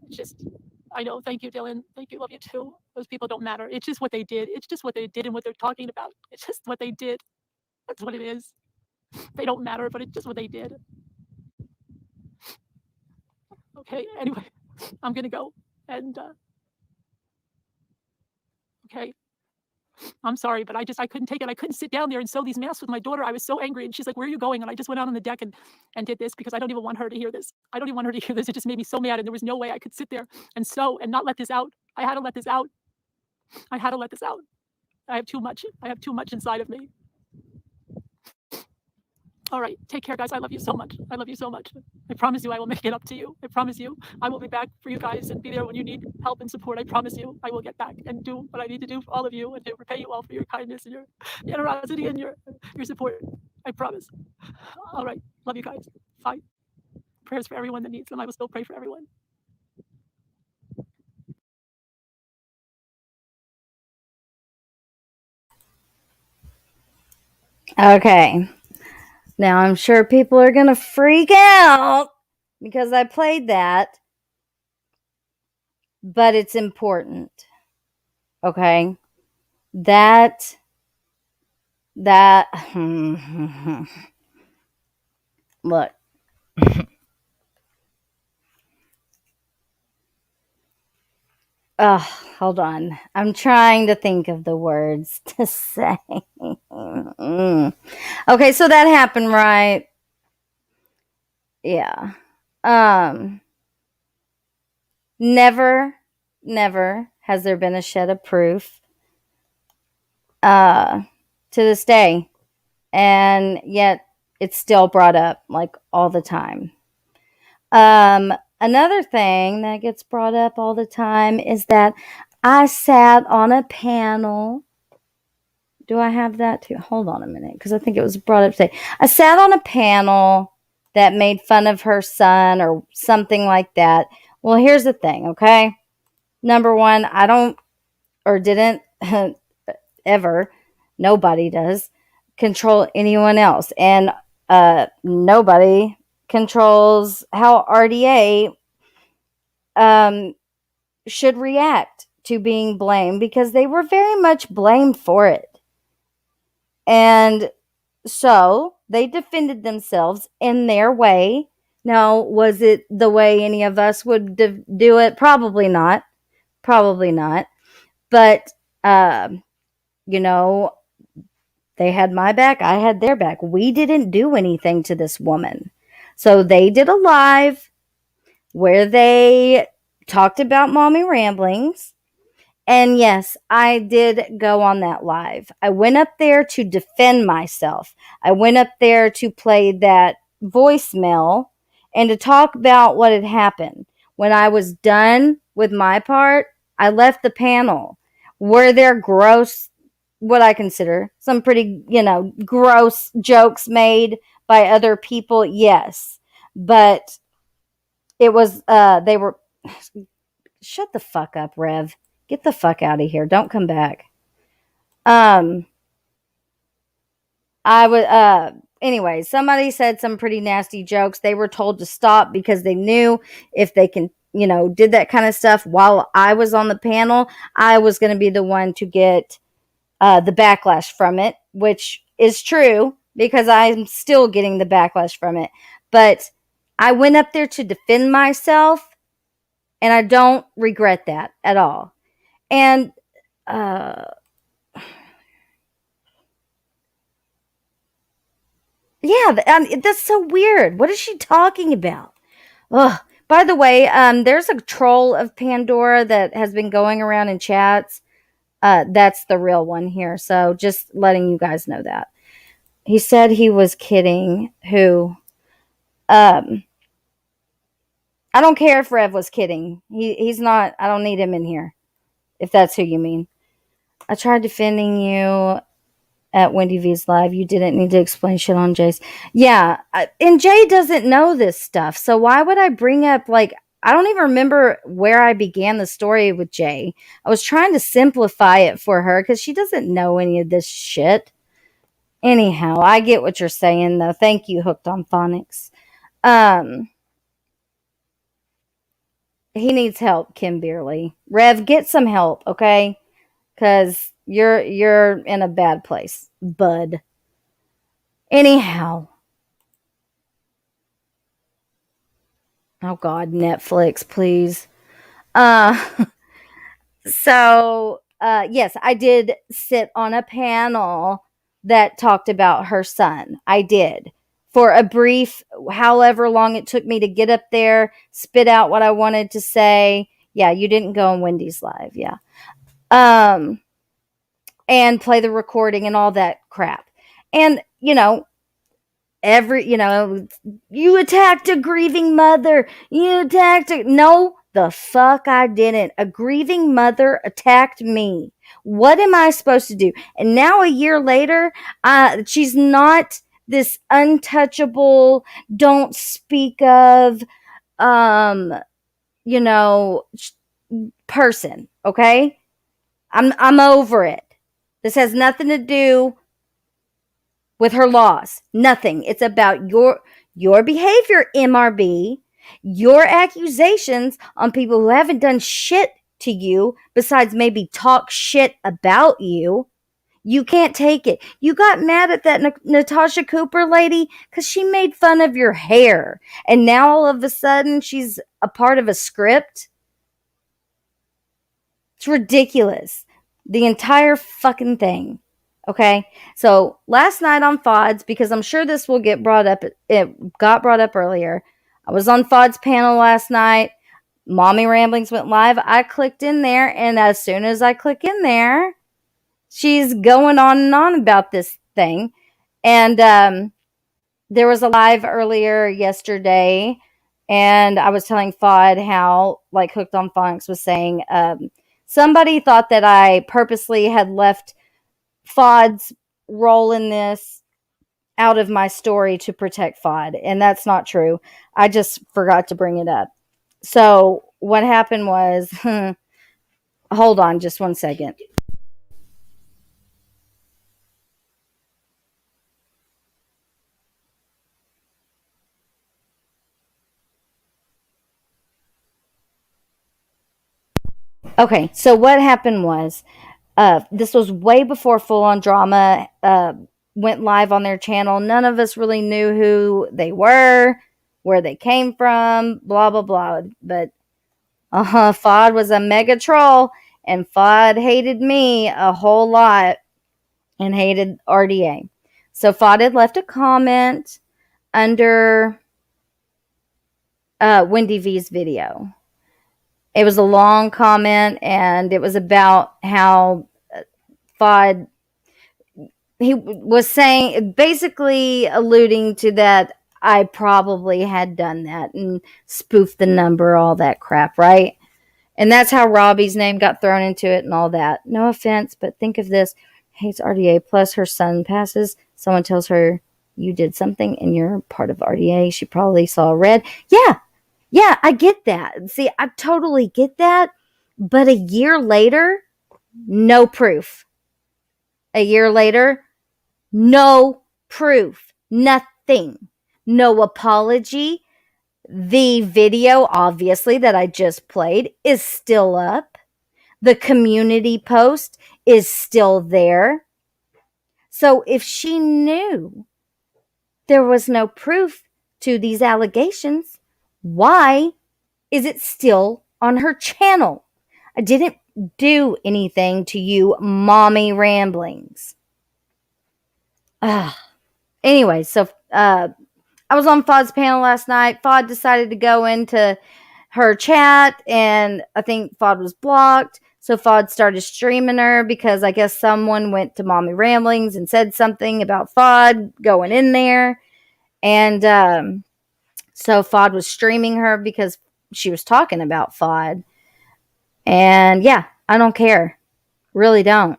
It's just, I know. Thank you, Dylan. Thank you. Love you too. Those people don't matter. It's just what they did. It's just what they did and what they're talking about. It's just what they did. That's what it is. They don't matter, but it's just what they did. Okay, anyway, I'm going to go. And okay. I'm sorry, but I couldn't take it. I couldn't sit down there and sew these masks with my daughter. I was so angry. And she's like, where are you going? And I just went out on the deck and did this because I don't even want her to hear this. I don't even want her to hear this. It just made me so mad. And there was no way I could sit there and sew and not let this out. I had to let this out. I had to let this out. I have too much. I have too much inside of me. All right. Take care, guys. I love you so much. I love you so much. I promise you I will make it up to you. I promise you I will be back for you guys and be there when you need help and support. I promise you I will get back and do what I need to do for all of you and to repay you all for your kindness and your generosity and your support. I promise. All right. Love you guys. Bye. Prayers for everyone that needs them. I will still pray for everyone. Okay. Now I'm sure people are going to freak out because I played that, but it's important. Okay? That look. Hold on. I'm trying to think of the words to say. Okay, so that happened, right? Yeah. Never has there been a shed of proof to this day. And yet it's still brought up like all the time. Another thing that gets brought up all the time is that I sat on a panel. Do I have that too? Hold on a minute, because I think it was brought up today. I sat on a panel that made fun of her son or something like that Well, here's the thing, okay? Number one, I don't or didn't ever, nobody does, control anyone else. And nobody controls how RDA should react to being blamed, because they were very much blamed for it. And so they defended themselves in their way. Now, was it the way any of us would do it? Probably not. Probably not. But, you know, they had my back. I had their back. We didn't do anything to this woman. So they did a live where they talked about mommy ramblings. And yes, I did go on that live. I went up there to defend myself. I went up there to play that voicemail and to talk about what had happened. When I was done with my part, I left the panel. Were there gross, what I consider some pretty, gross jokes made by other people? Yes. But it was, they were, shut the fuck up, Rev. Get the fuck out of here. Don't come back. I would, anyway, somebody said some pretty nasty jokes. They were told to stop because they knew if they can, did that kind of stuff while I was on the panel, I was going to be the one to get the backlash from it, which is true because I'm still getting the backlash from it. But I went up there to defend myself, and I don't regret that at all. And yeah, that's so weird. What is she talking about? Ugh. By the way, there's a troll of Pandora that has been going around in chats. That's the real one here. So just letting you guys know that. He said he was kidding. Who? I don't care if Rev was kidding. He's not. I don't need him in here. If that's who you mean. I tried defending you at Wendy V's live. You didn't need to explain shit on Jay's. Yeah, and Jay doesn't know this stuff. So why would I bring up, I don't even remember where I began the story with Jay. I was trying to simplify it for her because she doesn't know any of this shit. Anyhow, I get what you're saying, though. Thank you, Hooked on Phonics. He needs help, Kim Beerley. Rev, get some help, okay? Because you're in a bad place, bud. Anyhow. Oh, God, Netflix, please. Yes, I did sit on a panel that talked about her son. I did. For a brief, however long it took me to get up there, spit out what I wanted to say. Yeah, you didn't go on Wendy's live. Yeah. And play the recording and all that crap. And, you attacked a grieving mother. No, the fuck I didn't. A grieving mother attacked me. What am I supposed to do? And now a year later, she's not this untouchable, don't speak of, person. Okay. I'm over it. This has nothing to do with her loss. Nothing. It's about your behavior, MRB, your accusations on people who haven't done shit to you besides maybe talk shit about you. You can't take it. You got mad at that Natasha Cooper lady because she made fun of your hair. And now all of a sudden she's a part of a script. It's ridiculous. The entire fucking thing. Okay, so last night on FODS, because I'm sure this will get brought up, it got brought up earlier. I was on FODS panel last night. Mommy Ramblings went live. I clicked in there, and as soon as I click in there, she's going on and on about this thing. And there was a live earlier yesterday, and I was telling FOD how, like Hooked on Phonics was saying, somebody thought that I purposely had left FOD's role in this out of my story to protect FOD, and that's not true. I just forgot to bring it up. So what happened was, hold on just one second. Okay, so what happened was, this was way before Full On Drama went live on their channel. None of us really knew who they were, where they came from, blah, blah, blah. But Fod was a mega troll, and Fod hated me a whole lot and hated RDA. So Fod had left a comment under Wendy V's video. It was a long comment, and it was about how Fod, he was saying, basically alluding to that I probably had done that and spoofed the number, all that crap, right? And that's how Robbie's name got thrown into it and all that. No offense, but think of this. Hates RDA, plus her son passes. Someone tells her you did something and you're part of RDA. She probably saw red. Yeah, I get that. See, I totally get that. But a year later, no proof. A year later, no proof. Nothing. No apology. The video, obviously, that I just played is still up. The community post is still there. So if she knew there was no proof to these allegations, why is it still on her channel? I didn't do anything to you, mommy ramblings. Anyway, so I was on Fod's panel last night. Fod decided to go into her chat, and I think Fod was blocked. So Fod started streaming her because I guess someone went to Mommy Ramblings and said something about Fod going in there. And so Fod was streaming her because she was talking about Fod. And yeah, I don't care. Really don't.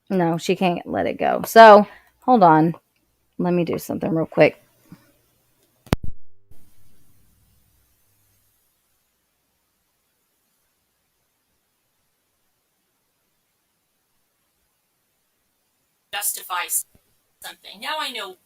No, she can't let it go. So, hold on. Let me do something real quick. Justify something. Now I know.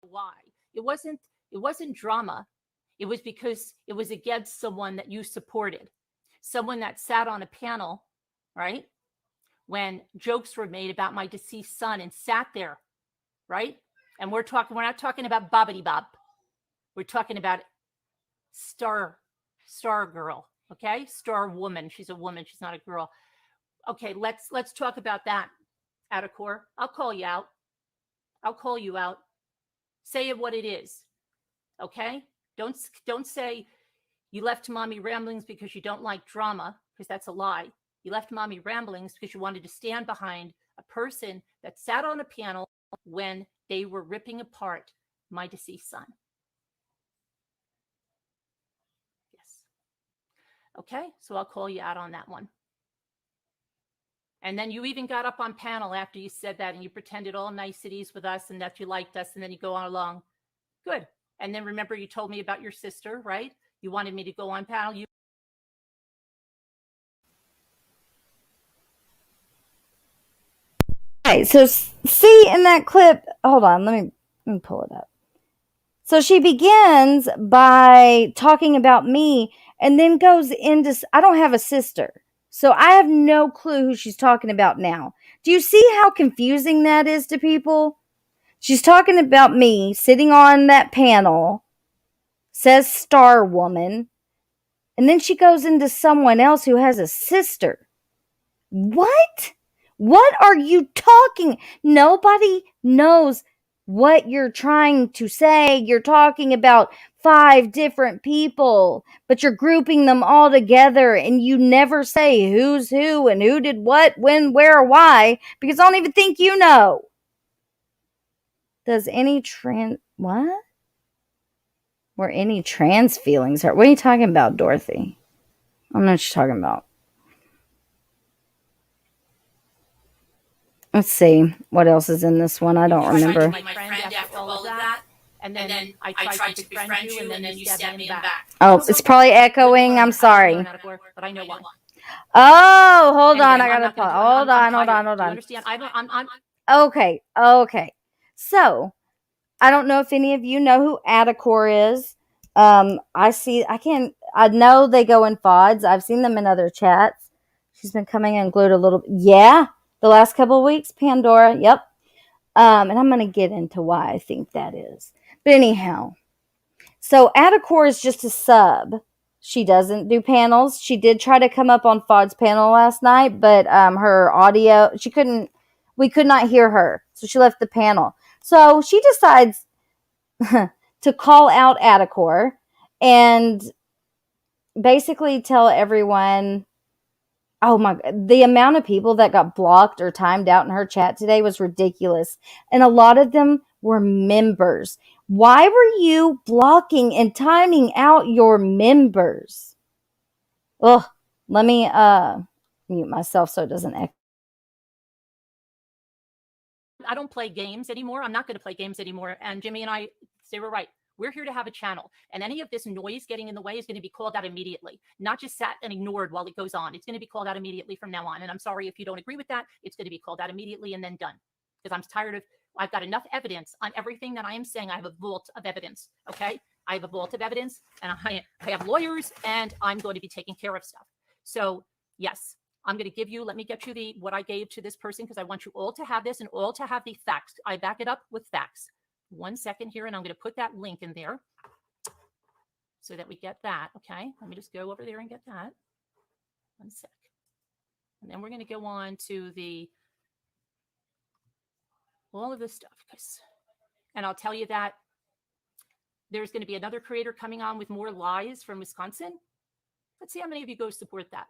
Why. It wasn't drama. It was because it was against someone that you supported, someone that sat on a panel, right, when jokes were made about my deceased son and sat there, right? And we're not talking about Bobbity Bob. We're talking about star girl, okay? Star woman. She's a woman, she's not a girl. Okay, let's talk about that, Adacor. I'll call you out. I'll call you out. Say it what it is. Okay? Don't say you left Mommy Ramblings because you don't like drama, because that's a lie. You left Mommy Ramblings because you wanted to stand behind a person that sat on a panel when they were ripping apart my deceased son. Yes. Okay, so I'll call you out on that one. And then you even got up on panel after you said that, and you pretended all niceties with us and that you liked us, and then you go on along. Good. And then remember, you told me about your sister, right? You wanted me to go on panel. Okay, so see in that clip, hold on, let me pull it up. So she begins by talking about me and then goes into, I don't have a sister. So I have no clue who she's talking about now. Do you see how confusing that is to people? She's talking about me sitting on that panel, says Star Woman, and then she goes into someone else who has a sister. What? What are you talking? Nobody knows what you're trying to say. You're talking about 5 different people, but you're grouping them all together and you never say who's who and who did what, when, where, why, because I don't even think you know. Does any what? Or any trans feelings hurt? What are you talking about, Dorothy? I don't know what you're talking about. Let's see. What else is in this one? I don't remember. My friend after all of that. And then I tried to befriend you, and then you stabbed me back. Oh, it's probably echoing. I'm sorry. But I know why. Oh, hold on. Anyway, I I'm gotta not gonna pause. do it. I'm Hold tired. on. Do you understand? I'm Okay. So, I don't know if any of you know who Adacor is. I know they go in FODs. I've seen them in other chats. She's been coming unglued a little. Yeah, the last couple of weeks, Pandora. Yep. And I'm going to get into why I think that is. But anyhow, so Adacor is just a sub. She doesn't do panels. She did try to come up on FOD's panel last night, but her audio, we could not hear her. So she left the panel. So she decides to call out Adacor and basically tell everyone, oh my, the amount of people that got blocked or timed out in her chat today was ridiculous. And a lot of them were members. Why were you blocking and timing out your members? Ugh, let me mute myself so it doesn't echo. I don't play games anymore. I'm not going to play games anymore. And Jimmy and I, they were right. We're here to have a channel, and any of this noise getting in the way is going to be called out immediately, not just sat and ignored while it goes on. It's going to be called out immediately from now on. And I'm sorry if you don't agree with that. It's going to be called out immediately and then done, because I'm tired of, I've got enough evidence on everything that I am saying. I have a vault of evidence. Okay. I have a vault of evidence, and I have lawyers, and I'm going to be taking care of stuff. So yes, I'm going to give you, let me get you what I gave to this person, because I want you all to have this and all to have the facts. I back it up with facts. 1 second here, and I'm going to put that link in there so that we get that. Okay, let me just go over there and get that. 1 sec. And then we're going to go on to all of this stuff. And I'll tell you that there's going to be another creator coming on with more lies from Wisconsin. Let's see how many of you go support that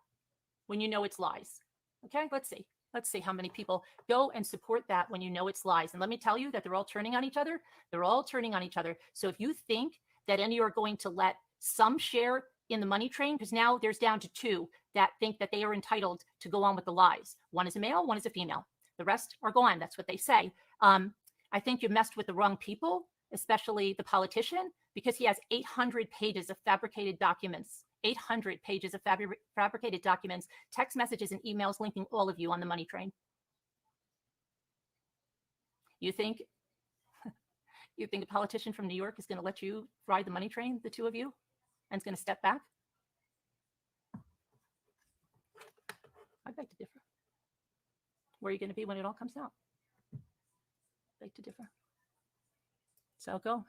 when you know it's lies. Okay, let's see. Let's see how many people go and support that when you know it's lies. And let me tell you that they're all turning on each other. They're all turning on each other. So if you think that any are going to let some share in the money train, because now there's down to 2 that think that they are entitled to go on with the lies. One is a male, one is a female. The rest are gone. That's what they say. I think you messed with the wrong people, especially the politician, because he has 800 pages of fabricated documents. 800 pages of fabricated documents, text messages, and emails linking all of you on the money train. You think a politician from New York is going to let you ride the money train, the 2 of you, and is going to step back? I beg to differ. Where are you going to be when it all comes out? Beg to differ. So go,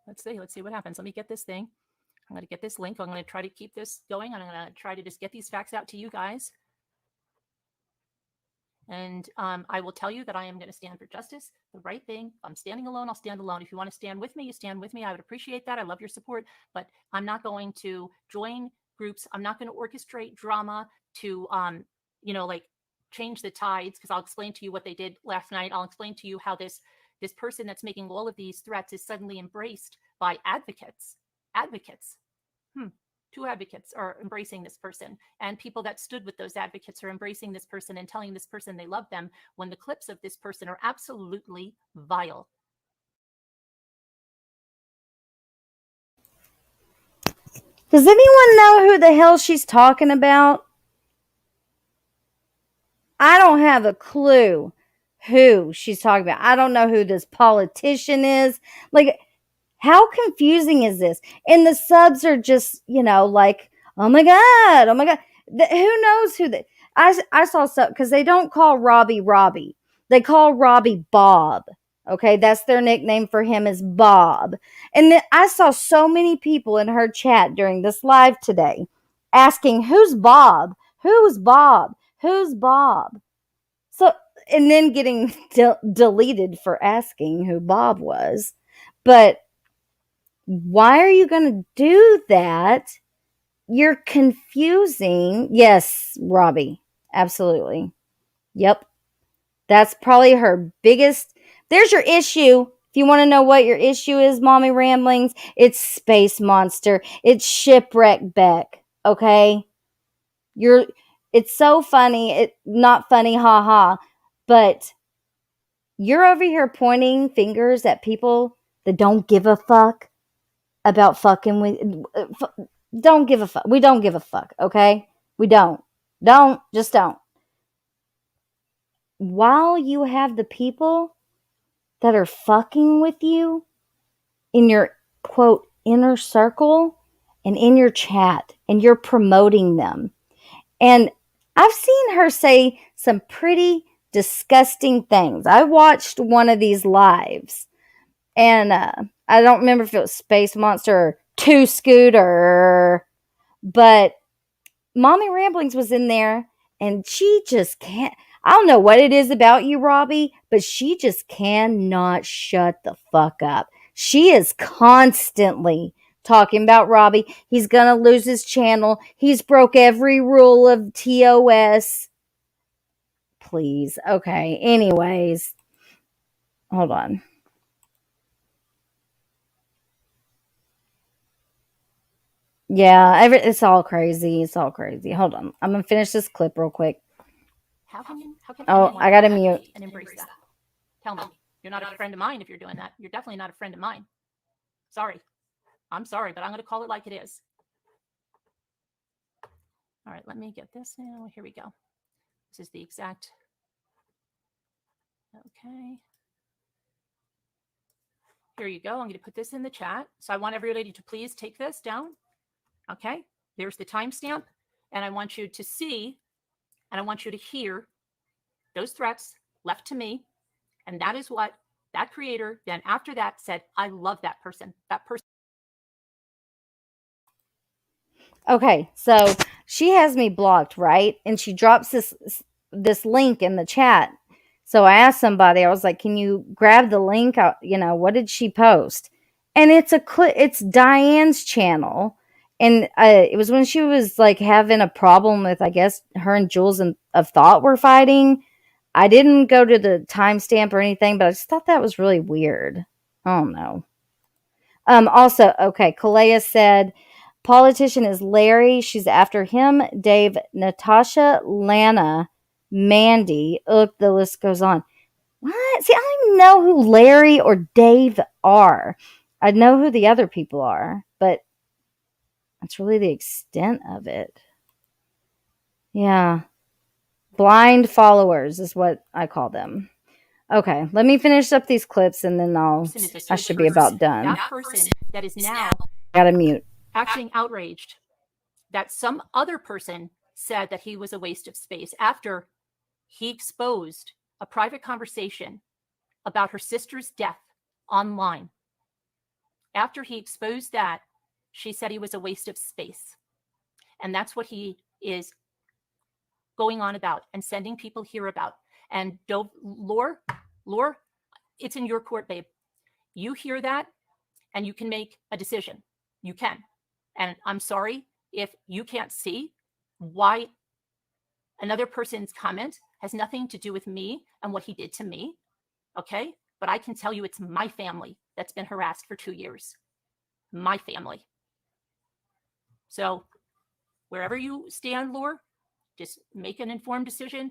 let's see what happens. Let me get this thing. I'm going to get this link. I'm going to try to keep this going. I'm going to try to just get these facts out to you guys. And I will tell you that I am going to stand for justice, the right thing. If I'm standing alone, I'll stand alone. If you want to stand with me, you stand with me. I would appreciate that. I love your support, but I'm not going to join groups. I'm not going to orchestrate drama to, change the tides, because I'll explain to you what they did last night. I'll explain to you how this person that's making all of these threats is suddenly embraced by advocates. 2 advocates are embracing this person, and people that stood with those advocates are embracing this person and telling this person they love them, when the clips of this person are absolutely vile. Does anyone know who the hell she's talking about? I don't have a clue who she's talking about. I don't know who this politician is. Like, how confusing is this? And the subs are just, like, oh my God. Who knows who they, I saw sub, because they don't call Robbie. They call Robbie Bob. Okay, that's their nickname for him, is Bob. And I saw so many people in her chat during this live today asking, who's Bob? Who's Bob? Who's Bob? So, and then getting deleted for asking who Bob was. But Why are you going to do that? You're confusing. Yes, Robbie. Absolutely. Yep. That's probably her biggest. There's your issue. If you want to know what your issue is, Mommy Ramblings, it's Space Monster. It's Shipwreck Beck. Okay? It's so funny. It not funny, haha. But you're over here pointing fingers at people that don't give a fuck about fucking with. Don't give a fuck. We don't give a fuck, okay? We don't. Just don't. While you have the people that are fucking with you in your quote inner circle and in your chat, and you're promoting them. And I've seen her say some pretty disgusting things. I watched one of these lives, and I don't remember if it was Space Monster or Two Scooter, but Mommy Ramblings was in there, and she just can't. I don't know what it is about you, Robbie, but she just cannot shut the fuck up. She is constantly talking about Robbie. He's gonna lose his channel. He's broke every rule of TOS. Please. Okay. Anyways, hold on. Yeah, it's all crazy. It's all crazy. Hold on. I'm gonna finish this clip real quick. How can Oh, anyone I gotta do that mute. and embrace that? Tell me, you're not a friend of mine if you're doing that. You're definitely not a friend of mine. Sorry. I'm sorry, but I'm going to call it like it is. All right, let me get this now. Here we go. This is the exact. Okay. Here you go. I'm going to put this in the chat. So I want everybody to please take this down. Okay. There's the timestamp. And I want you to see and I want you to hear those threats left to me. And that is what that creator then after that said, I love that person. That person. Okay, so she has me blocked, right? And she drops this link in the chat. So I asked somebody, I was like, "Can you grab the link? What did she post?" And it's Diane's channel, and it was when she was like having a problem with, I guess, her and Jules of Thought were fighting. I didn't go to the timestamp or anything, but I just thought that was really weird. I don't know. Also, okay, Kalea said, politician is Larry. She's after him. Dave, Natasha, Lana, Mandy. Look, the list goes on. What? See, I don't even know who Larry or Dave are. I know who the other people are, but that's really the extent of it. Yeah. Blind followers is what I call them. Okay, let me finish up these clips and then I should be about done. That person that is now Gotta mute. acting outraged that some other person said that he was a waste of space after he exposed a private conversation about her sister's death online. After he exposed that, she said he was a waste of space. And that's what he is going on about and sending people here about. And Lore, it's in your court, babe. You hear that and you can make a decision. You can. And I'm sorry if you can't see why another person's comment has nothing to do with me and what he did to me. Okay? But I can tell you it's my family that's been harassed for 2 years. My family. So wherever you stand, Lore, just make an informed decision.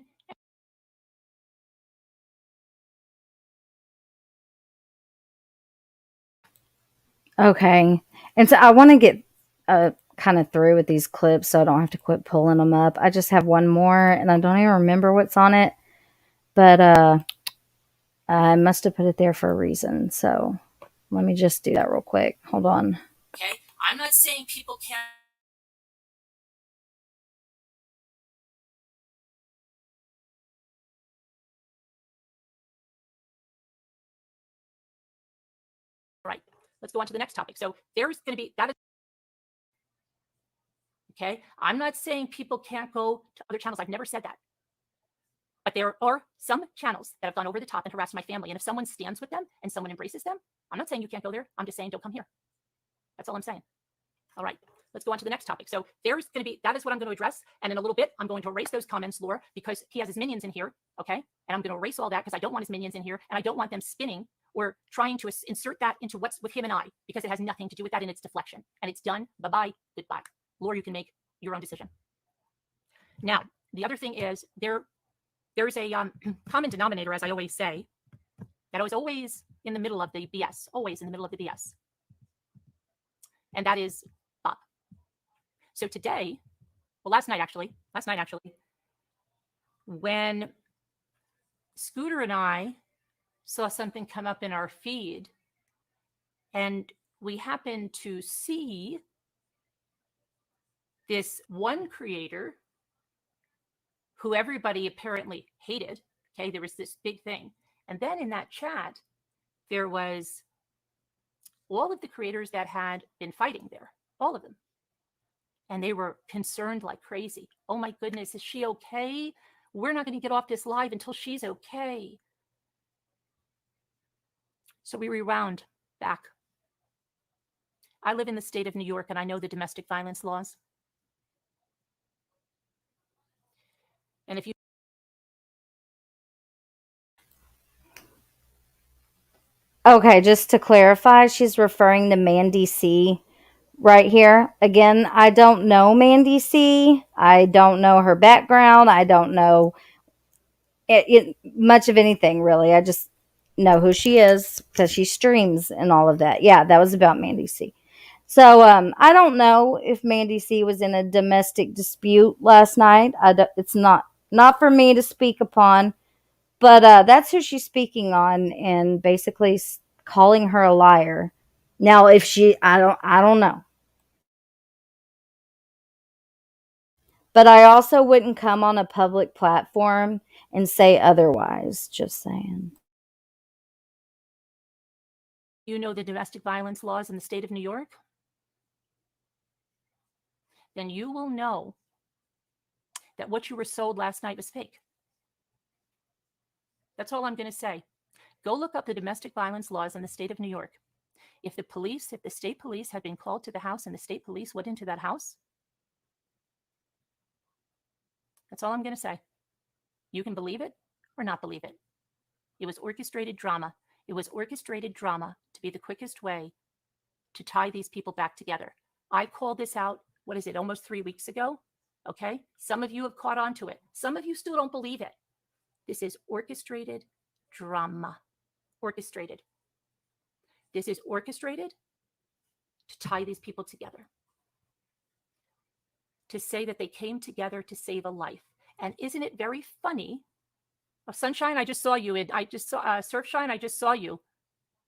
Okay. And so I want to get kind of through with these clips so I don't have to quit pulling them up. I just have one more and I don't even remember what's on it. But I must have put it there for a reason. So let me just do that real quick. Hold on. Okay? I'm not saying people can't. Right. Let's go on to the next topic. So there's going to be that. Okay. I'm not saying people can't go to other channels. I've never said that. But there are some channels that have gone over the top and harassed my family. And if someone stands with them and someone embraces them, I'm not saying you can't go there. I'm just saying don't come here. That's all I'm saying. All right, let's go on to the next topic. So there's going to be, that is what I'm going to address. And in a little bit, I'm going to erase those comments, Laura, because he has his minions in here. Okay. And I'm going to erase all that because I don't want his minions in here. And I don't want them spinning or trying to insert that into what's with him and I, because it has nothing to do with that, and it's deflection. And it's done. Bye-bye. Goodbye. Laura, you can make your own decision. Now, the other thing is there's a common denominator, as I always say, that I was always in the middle of the BS, always in the middle of the BS. And that is Bob. So today, well, last night actually, when Scooter and I saw something come up in our feed, and we happened to see this one creator who everybody apparently hated. Okay, there was this big thing. And then in that chat, there was all of the creators that had been fighting there, all of them. And they were concerned like crazy. Oh my goodness, is she okay? We're not going to get off this live until she's okay. So we rewound back. I live in the state of New York, and I know the domestic violence laws. And if you Okay, just to clarify, she's referring to Mandy C right here. Again, I don't know Mandy C. I don't know her background. I don't know much of anything, really. I just know who she is because she streams and all of that. Yeah, that was about Mandy C. So I don't know if Mandy C was in a domestic dispute last night. It's not for me to speak upon, but that's who she's speaking on, and basically calling her a liar. Now, if she, I don't know. But I also wouldn't come on a public platform and say otherwise. Just saying. you know the domestic violence laws in the state of New York, then you will know that what you were sold last night was fake. That's all I'm going to say. Go look up the domestic violence laws in the state of New York. If the state police had been called to the house and the state police went into that house, that's all I'm going to say. You can believe it or not believe it. It was orchestrated drama. It was orchestrated drama to be the quickest way to tie these people back together. I called this out, what is it, almost 3 weeks ago? Okay. Some of you have caught on to it. Some of you still don't believe it. This is orchestrated drama. Orchestrated. This is orchestrated to tie these people together. To say that they came together to save a life. And isn't it very funny? Oh, Sunshine, I just saw you. I just saw Surfshine, I just saw you.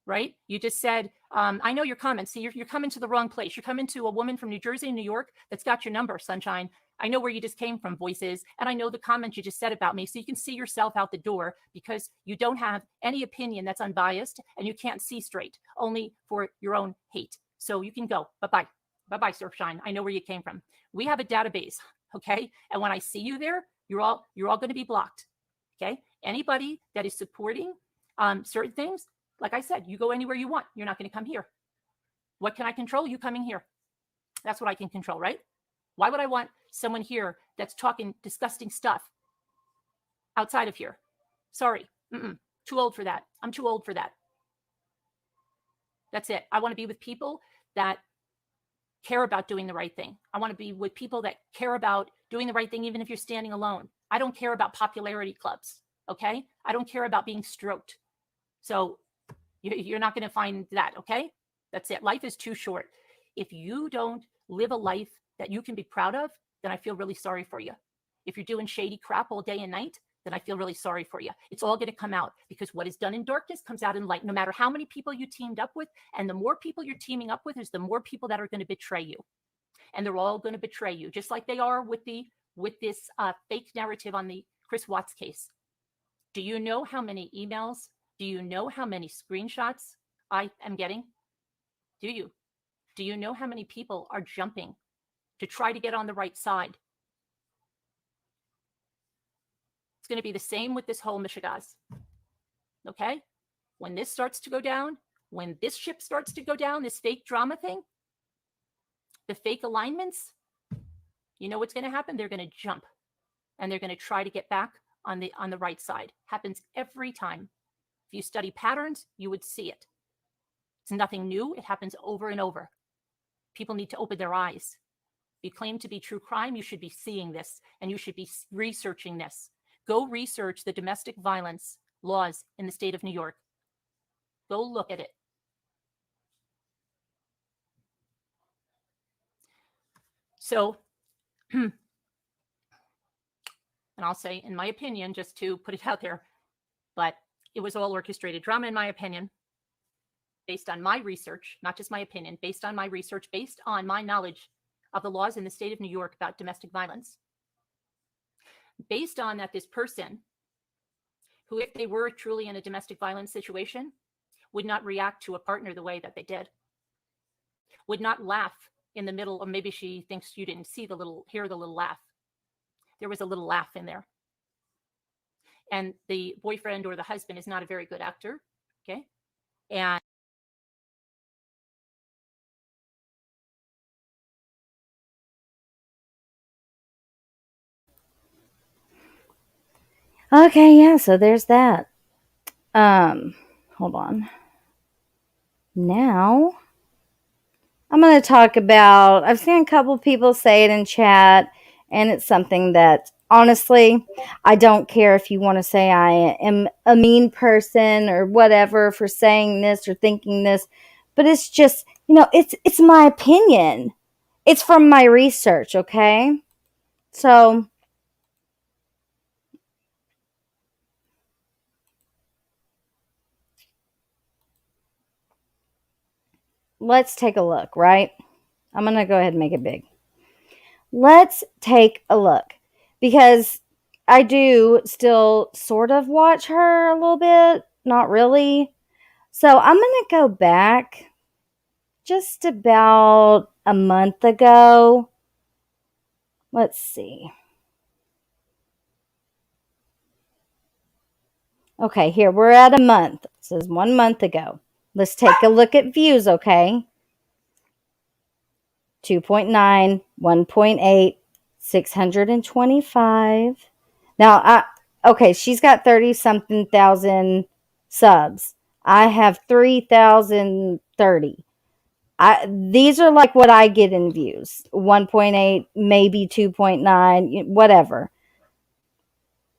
Right? You just said, I know your comments. See, you're coming to the wrong place. You're coming to a woman from New Jersey and New York that's got your number, Sunshine. I know where you just came from, Voices, and I know the comments you just said about me. So you can see yourself out the door because you don't have any opinion that's unbiased and you can't see straight, only for your own hate. So you can go. Bye-bye. Bye-bye, Surfshine. I know where you came from. We have a database, okay? And when I see you there, you're all going to be blocked, okay? Anybody that is supporting certain things, like I said, you go anywhere you want. You're not going to come here. What can I control? You coming here. That's what I can control, right? Why would I want someone here that's talking disgusting stuff outside of here? Sorry. Too old for that. I'm too old for that. That's it. I want to be with people that care about doing the right thing. I want to be with people that care about doing the right thing, even if you're standing alone. I don't care about popularity clubs, okay? I don't care about being stroked. So you're not going to find that, okay? That's it. Life is too short. If you don't live a life that you can be proud of, then I feel really sorry for you. If you're doing shady crap all day and night, then I feel really sorry for you. It's all going to come out because what is done in darkness comes out in light, no matter how many people you teamed up with. And the more people you're teaming up with is the more people that are going to betray you. And they're all going to betray you, just like they are with this fake narrative on the Chris Watts case. Do you know how many emails? Do you know how many screenshots I am getting? Do you? Do you know how many people are jumping to try to get on the right side? It's going to be the same with this whole Michigas. Okay? When this starts to go down, when this ship starts to go down, this fake drama thing, the fake alignments, you know what's going to happen? They're going to jump and they're going to try to get back on the right side. Happens every time. If you study patterns, you would see it. It's nothing new. It happens over and over. People need to open their eyes. If you claim to be true crime, you should be seeing this and you should be researching this. Go research the domestic violence laws in the state of New York. Go look at it. So, and I'll say, in my opinion, just to put it out there, but it was all orchestrated drama, in my opinion, based on my research, not just my opinion, based on my research, based on my knowledge of the laws in the state of New York about domestic violence. Based on that, this person, who, if they were truly in a domestic violence situation, would not react to a partner the way that they did, would not laugh in the middle, or maybe she thinks you didn't hear the little laugh. There was a little laugh in there. And the boyfriend or the husband is not a very good actor, okay? And Okay, yeah, so there's that. Hold on. Now, I'm going to talk about, I've seen a couple people say it in chat, and it's something that, honestly, I don't care if you want to say I am a mean person or whatever for saying this or thinking this, but it's just, it's my opinion. It's from my research, okay? So, let's take a look, right? I'm going to go ahead and make it big. Let's take a look, because I do still sort of watch her a little bit, not really. So I'm going to go back just about a month ago. Let's see. Okay, here we're at a month. It says 1 month ago. Let's take a look at views, okay? 2.9, 1.8, 625. Now, okay, she's got 30-something thousand subs. I have 3,030. These are like what I get in views. 1.8, maybe 2.9, whatever.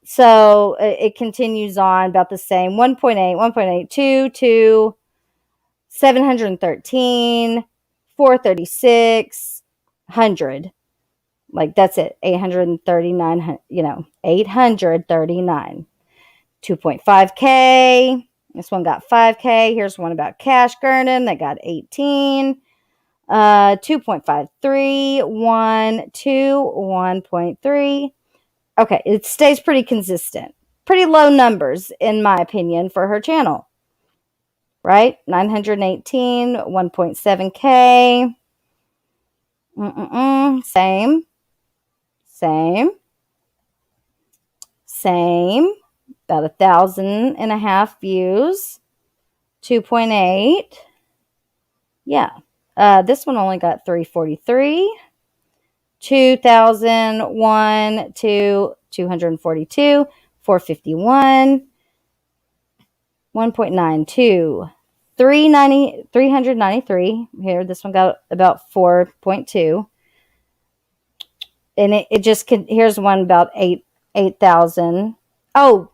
So it continues on about the same. 1.8, 1.8, 2, 713, 436, 100. Like, that's it. 839, 839. 2.5K. This one got 5K. Here's one about Cash Gurnan that got 18. 2.53, 1, 2, 1.3. Okay, it stays pretty consistent. Pretty low numbers, in my opinion, for her channel. Right? 918, 1.7K. Same. About 1,500 views. 2.8. Yeah. This one only got 343. 2,001 to 242. 451. 1.92. 393. Here, this one got about 4.2. And it just can, here's one about 8,000. Oh,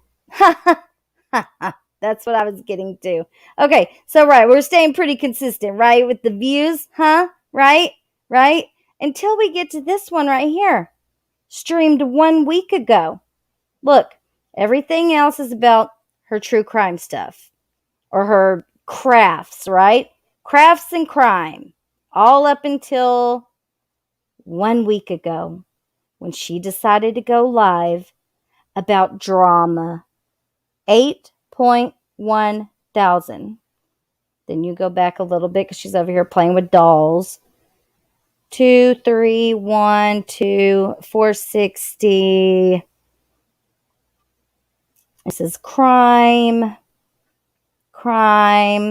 that's what I was getting to. Okay, so right, we're staying pretty consistent, right, with the views, huh? Right? Until we get to this one right here, streamed 1 week ago. Look, everything else is about her true crime stuff or her crafts, right? Crafts and crime, all up until 1 week ago when she decided to go live about drama. 8.1 thousand. Then you go back a little bit because she's over here playing with dolls. 2, 3, 1, 2, 460. This is crime.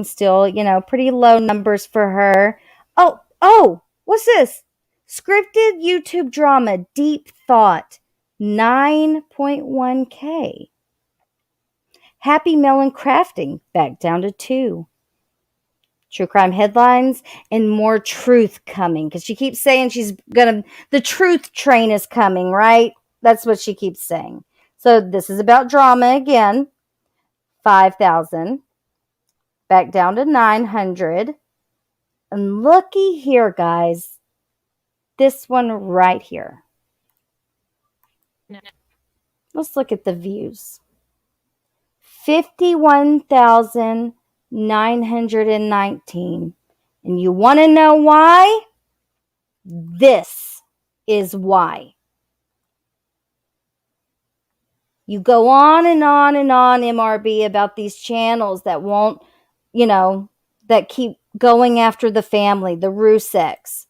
Still, pretty low numbers for her. Oh, what's this? Scripted YouTube drama, Deep Thought, 9.1K. Happy Melon Crafting, back down to 2. True crime headlines and more truth coming, because she keeps saying the truth train is coming, right? That's what she keeps saying. So this is about drama again. 5,000, back down to 900. And looky here, guys, this one right here. Let's look at the views. 51,919. And you want to know why? This is why. You go on and on and on, MRB, about these channels that won't, that keep going after the family, the Ruseks.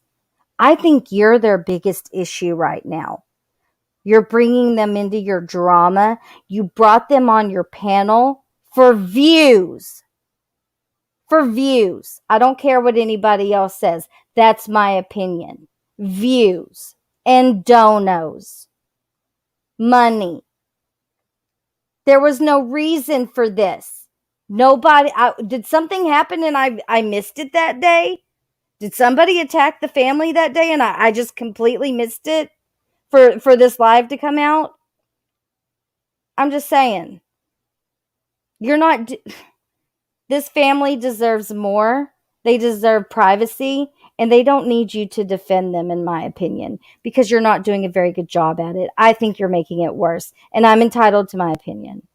I think you're their biggest issue right now. You're bringing them into your drama. You brought them on your panel for views. For views. I don't care what anybody else says. That's my opinion. Views and donos. Money. There was no reason for this. Did something happen and I missed it that day? Did somebody attack the family that day and I just completely missed it for this live to come out? I'm just saying. This family deserves more. They deserve privacy, and they don't need you to defend them, in my opinion, because you're not doing a very good job at it. I think you're making it worse, and I'm entitled to my opinion.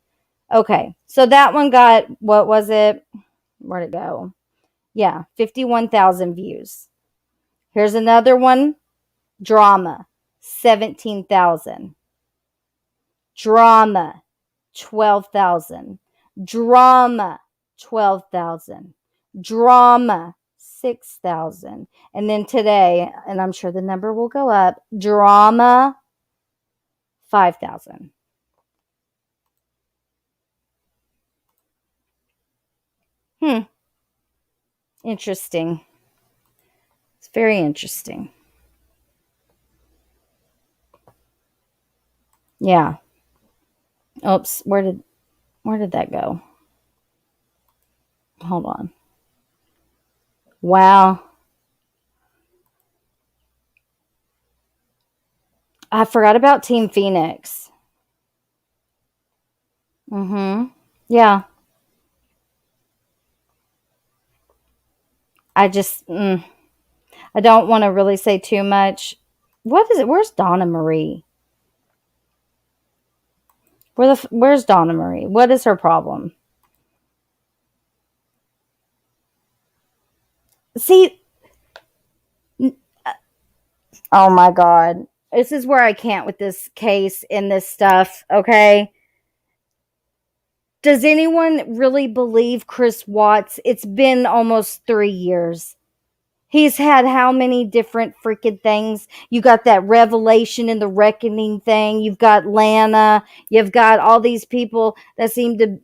Okay, so that one got, what was it? Where'd it go? Yeah, 51,000 views. Here's another one. Drama, 17,000. Drama, 12,000. Drama, 12,000. Drama, 6,000. And then today, and I'm sure the number will go up, drama, 5,000. Interesting. It's very interesting. Yeah. Oops, where did that go? Hold on. Wow. I forgot about Team Phoenix. Yeah. I just, I don't want to really say too much. What is it? Where's Donna Marie? Where's Donna Marie? What is her problem? See, oh my God. This is where I can't with this case and this stuff, okay? Does anyone really believe Chris Watts? It's been almost 3 years. He's had how many different freaking things? You got that Revelation and the Reckoning thing. You've got Lana. You've got all these people that seem to,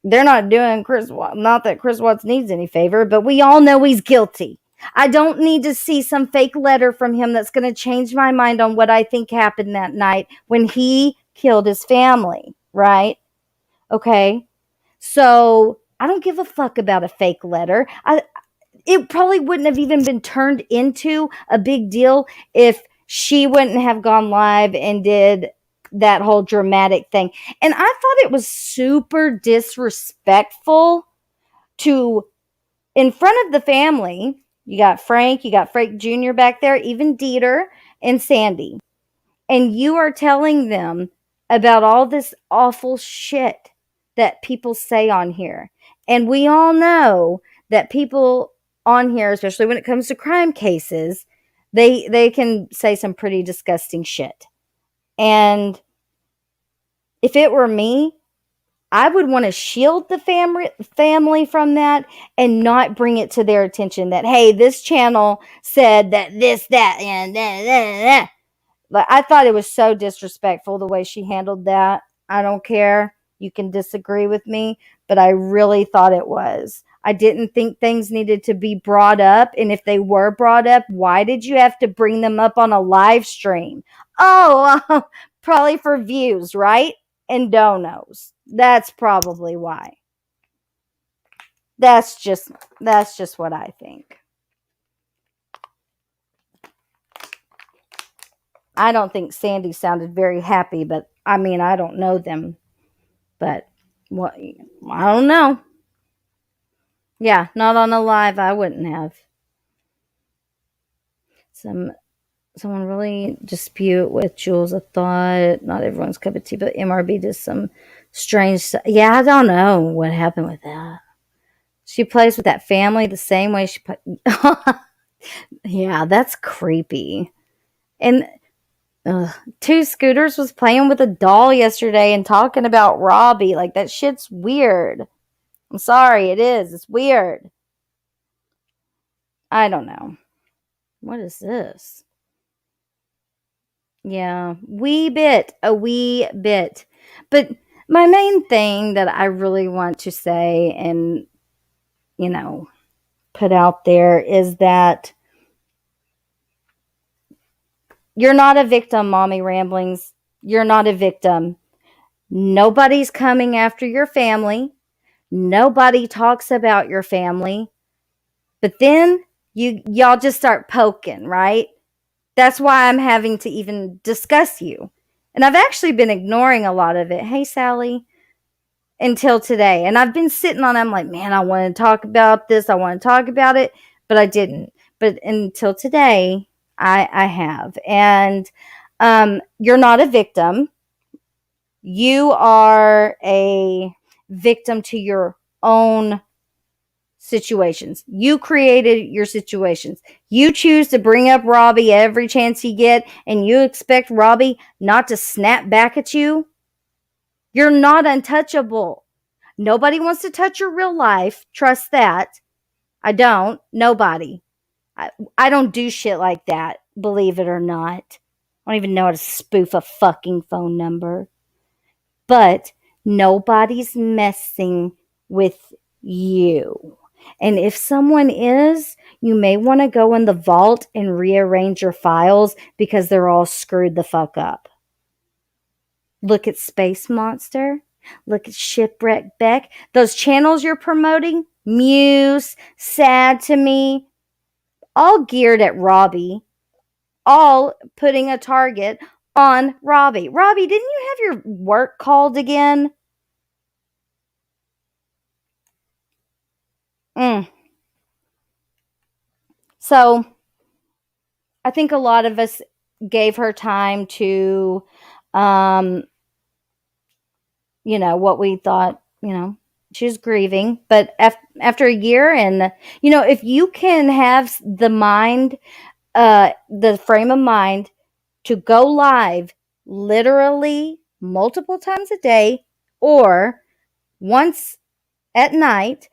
they're not doing Chris Watts. Not that Chris Watts needs any favor, but we all know he's guilty. I don't need to see some fake letter from him that's going to change my mind on what I think happened that night when he killed his family, right? Okay. So I don't give a fuck about a fake letter. It probably wouldn't have even been turned into a big deal if she wouldn't have gone live and did that whole dramatic thing. And I thought it was super disrespectful to, in front of the family, you got Frank Jr. back there, even Dieter and Sandy. And you are telling them about all this awful shit that people say on here. And we all know that people on here, especially when it comes to crime cases, they can say some pretty disgusting shit. And if it were me, I would want to shield the family from that and not bring it to their attention that, hey, this channel said that this, that, and that. But I thought it was so disrespectful the way she handled that. I don't care. You can disagree with me, but I really thought it was. I didn't think things needed to be brought up. And if they were brought up, why did you have to bring them up on a live stream? Oh, probably for views, right? And donos. That's probably why. That's just what I think. I don't think Sandy sounded very happy, but I mean, I don't know them. But what, I don't know. Yeah, not on a live, I wouldn't have. Someone really dispute with Jules a thought. Not everyone's cup of tea, but MRB does some strange stuff. Yeah, I don't know what happened with that. She plays with that family the same way she put. Yeah, that's creepy. And Two Scooters was playing with a doll yesterday and talking about Robbie. Like, that shit's weird. I'm sorry, it is. It's weird. I don't know. What is this? Yeah, a wee bit. But my main thing that I really want to say and, put out there is that you're not a victim, Mommy Ramblings. You're not a victim. Nobody's coming after your family. Nobody talks about your family. But then y'all just start poking, right? That's why I'm having to even discuss you. And I've actually been ignoring a lot of it. Hey, Sally. Until today. And I've been sitting on it. I'm like, man, I want to talk about this. I want to talk about it. But I didn't. But until today, I have. And you're not a victim. You are a victim to your own situations. You created your situations. You choose to bring up Robbie every chance you get, and you expect Robbie not to snap back at you. You're not untouchable. Nobody wants to touch your real life. Trust that. I don't. Nobody. I don't do shit like that, believe it or not. I don't even know how to spoof a fucking phone number. But nobody's messing with you. And if someone is, you may want to go in the vault and rearrange your files because they're all screwed the fuck up. Look at Space Monster. Look at Shipwreck Beck. Those channels you're promoting, Muse, Sad to Me, all geared at Robbie. All putting a target on Robbie. Robbie, didn't you have your work called again? So, I think a lot of us gave her time to, what we thought, she was grieving. But after a year, and, if you can have the frame of mind to go live literally multiple times a day or once at night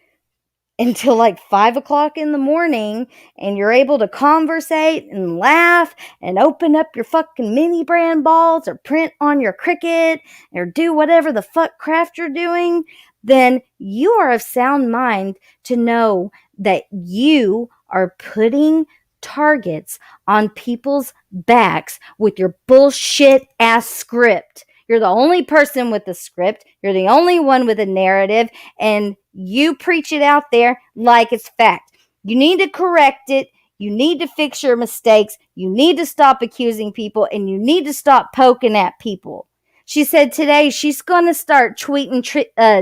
until like 5 o'clock in the morning, and you're able to conversate and laugh and open up your fucking mini brand balls or print on your Cricut or do whatever the fuck craft you're doing, then you are of sound mind to know that you are putting targets on people's backs with your bullshit ass script. You're the only person with the script. You're the only one with a narrative, and you preach it out there like it's fact. You need to correct it. You need to fix your mistakes. You need to stop accusing people, and you need to stop poking at people. She said today she's going to start tweeting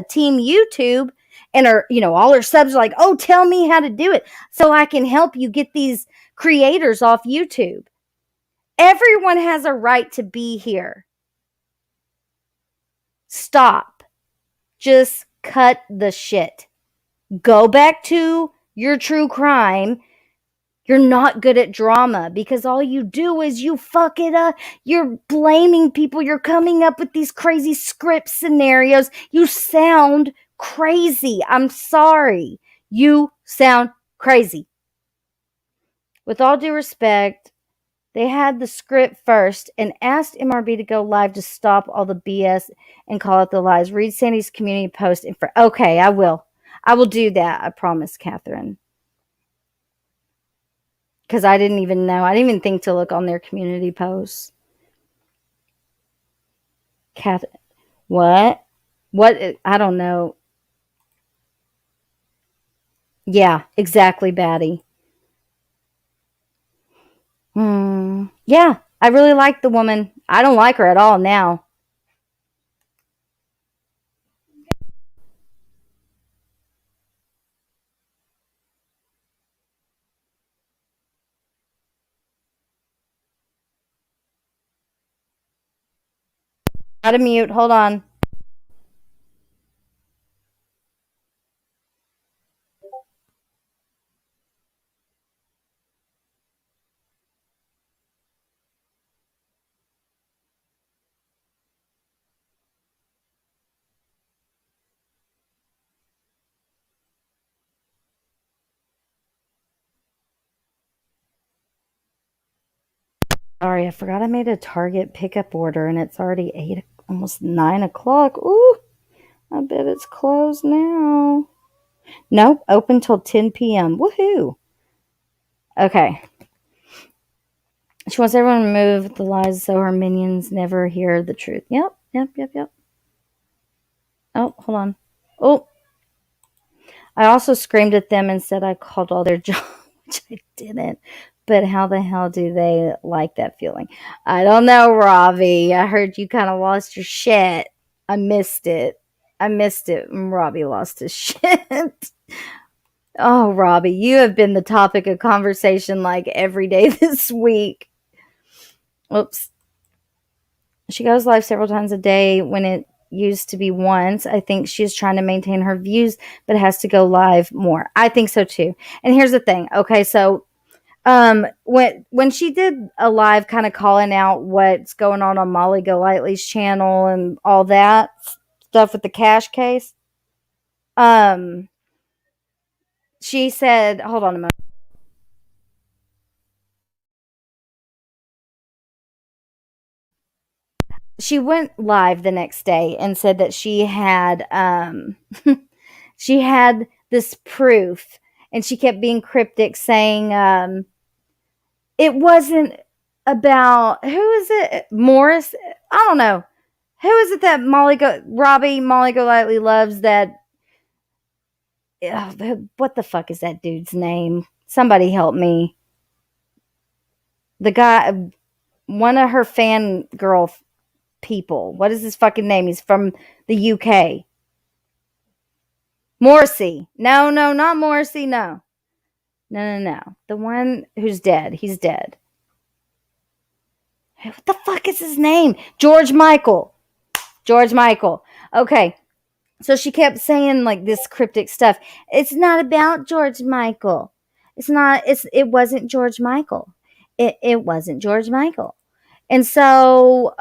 Team YouTube, and all her subs are like, oh, tell me how to do it so I can help you get these creators off YouTube. Everyone has a right to be here. Stop. Just cut the shit. Go back to your true crime. You're not good at drama because all you do is you fuck it up. You're blaming people. You're coming up with these crazy script scenarios. You sound crazy. I'm sorry. You sound crazy. With all due respect, they had the script first and asked MRB to go live to stop all the BS and call out the lies. Read Sandy's community post. Okay, I will. I will do that. I promise, Catherine. Because I didn't even know. I didn't even think to look on their community posts. What? What? I don't know. Yeah, exactly, Batty. Yeah, I really like the woman. I don't like her at all now. Gotta mute. Hold on. Sorry, I forgot I made a Target pickup order and it's already 8, almost 9 o'clock. Ooh, I bet it's closed now. Nope, open till 10 p.m. Woohoo. Okay. She wants everyone to move the lies so her minions never hear the truth. Yep. Oh, hold on. Oh, I also screamed at them and said I called all their jobs, which I didn't. But how the hell do they like that feeling? I don't know, Robbie. I heard you kind of lost your shit. I missed it. Robbie lost his shit. Oh, Robbie, you have been the topic of conversation like every day this week. Oops. She goes live several times a day when it used to be once. I think she's trying to maintain her views, but has to go live more. I think so too. And here's the thing. Okay, so when she did a live kind of calling out what's going on Molly Golightly's channel and all that stuff with the cash case, she said, hold on a moment. She went live the next day and said that she had she had this proof, and she kept being cryptic, saying it wasn't about, who is it, Morris? I don't know. Who is it that Molly Golightly loves? That what the fuck is that dude's name? Somebody help me. The guy, one of her fan girl people. What is his fucking name? He's from the UK. Morrissey. No, not Morrissey. No. The one who's dead. He's dead. What the fuck is his name? George Michael. Okay. So she kept saying like this cryptic stuff. It's not about George Michael. It wasn't George Michael. It wasn't George Michael. And so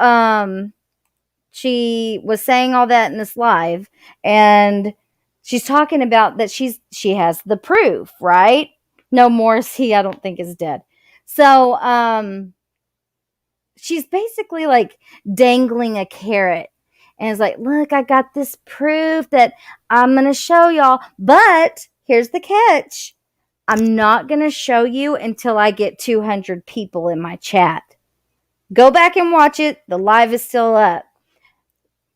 she was saying all that in this live, and she's talking about that she has the proof, right? No, Morrissey, I don't think, is dead. So she's basically like dangling a carrot, and it's like, look, I got this proof that I'm going to show y'all, but here's the catch. I'm not going to show you until I get 200 people in my chat. Go back and watch it. The live is still up.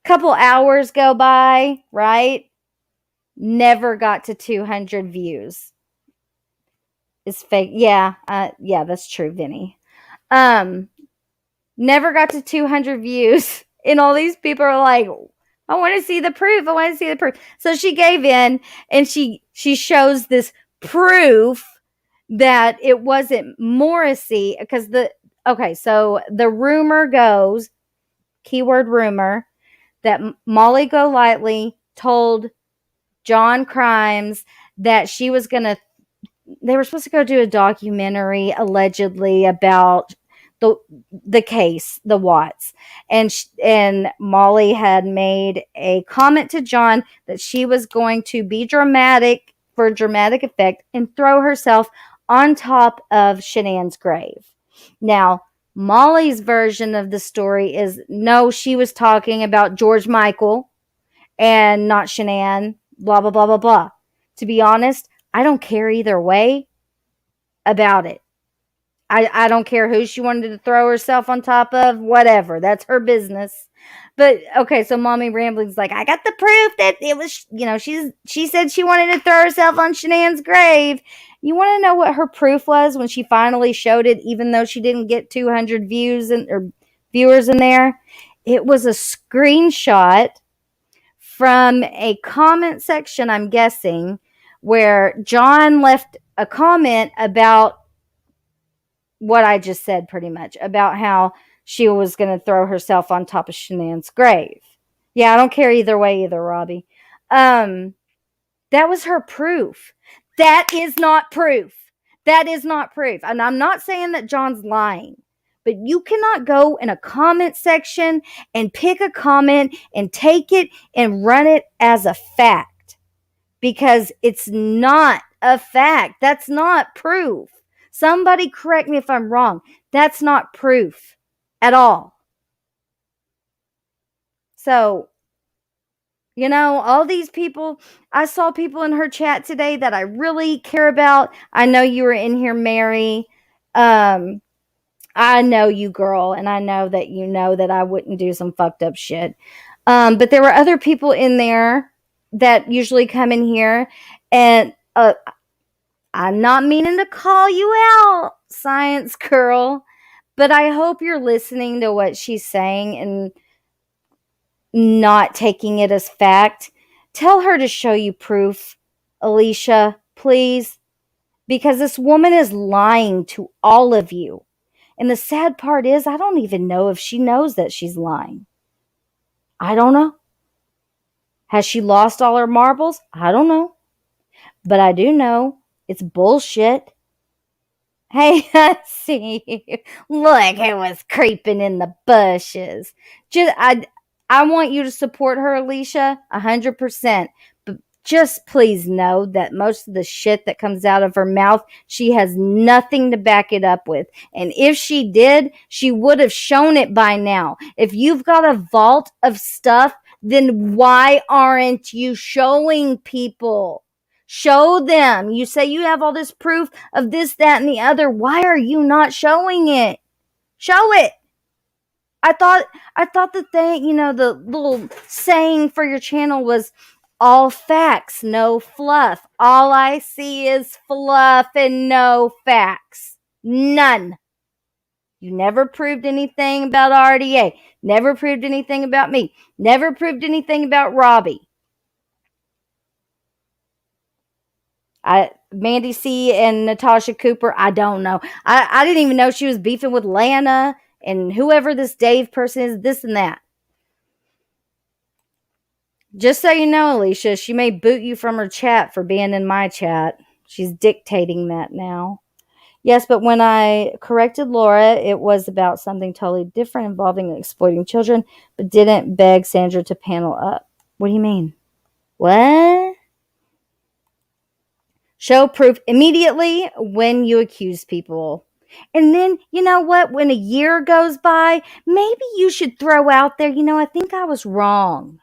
Couple hours go by, right? Never got to 200 views. It's fake. Yeah, that's true, Vinny. Never got to 200 views, and all these people are like, I want to see the proof. So she gave in, and she shows this proof that it wasn't Morrissey, because so the rumor goes, keyword rumor, that Molly Golightly told John Crimes that they were supposed to go do a documentary allegedly about the case, the Watts, and Molly had made a comment to John that she was going to be dramatic for dramatic effect and throw herself on top of Shanann's grave. Now, Molly's version of the story is, no, she was talking about George Michael and not Shanann, blah, blah, blah, blah, blah. to be honest, I don't care either way about it. I don't care who she wanted to throw herself on top of, whatever. That's her business. But okay, so Mommy Rambling's like, I got the proof that it was, she said she wanted to throw herself on Shanann's grave. You want to know what her proof was when she finally showed it, even though she didn't get 200 views or viewers in there? It was a screenshot from a comment section, I'm guessing, where John left a comment about what I just said, pretty much, about how she was going to throw herself on top of Shanann's grave. Yeah, I don't care either way either, Robbie. That was her proof. That is not proof. That is not proof. And I'm not saying that John's lying, but you cannot go in a comment section and pick a comment and take it and run it as a fact, because it's not a fact. That's not proof. Somebody correct me if I'm wrong. That's not proof at all. So, all these people, I saw people in her chat today that I really care about. I know you were in here, Mary. I know you, girl, and I know that you know that I wouldn't do some fucked up shit. But there were other people in there that usually come in here, and I'm not meaning to call you out, science girl, but I hope you're listening to what she's saying and not taking it as fact. Tell her to show you proof, Alicia, please, because this woman is lying to all of you. And the sad part is, I don't even know if she knows that she's lying. I don't know. Has she lost all her marbles? I don't know. But I do know it's bullshit. Hey, I see you. Look who was creeping in the bushes. I want you to support her, Alicia, 100%. But just please know that most of the shit that comes out of her mouth, she has nothing to back it up with. And if she did, she would have shown it by now. If you've got a vault of stuff, then why aren't you showing people? Show them. You say you have all this proof of this, that, and the other. Why are you not showing it? Show it. I thought the thing, the little saying for your channel was all facts, no fluff. All I see is fluff and no facts. None. You never proved anything about RDA. Never proved anything about me. Never proved anything about Robbie. Mandy C and Natasha Cooper, I don't know. I didn't even know she was beefing with Lana and whoever this Dave person is, this and that. Just so you know, Alicia, she may boot you from her chat for being in my chat. She's dictating that now. Yes, but when I corrected Laura, it was about something totally different involving exploiting children, but didn't beg Sandra to panel up. What do you mean? What? Show proof immediately when you accuse people. And then, you know what? When a year goes by, maybe you should throw out there, I think I was wrong.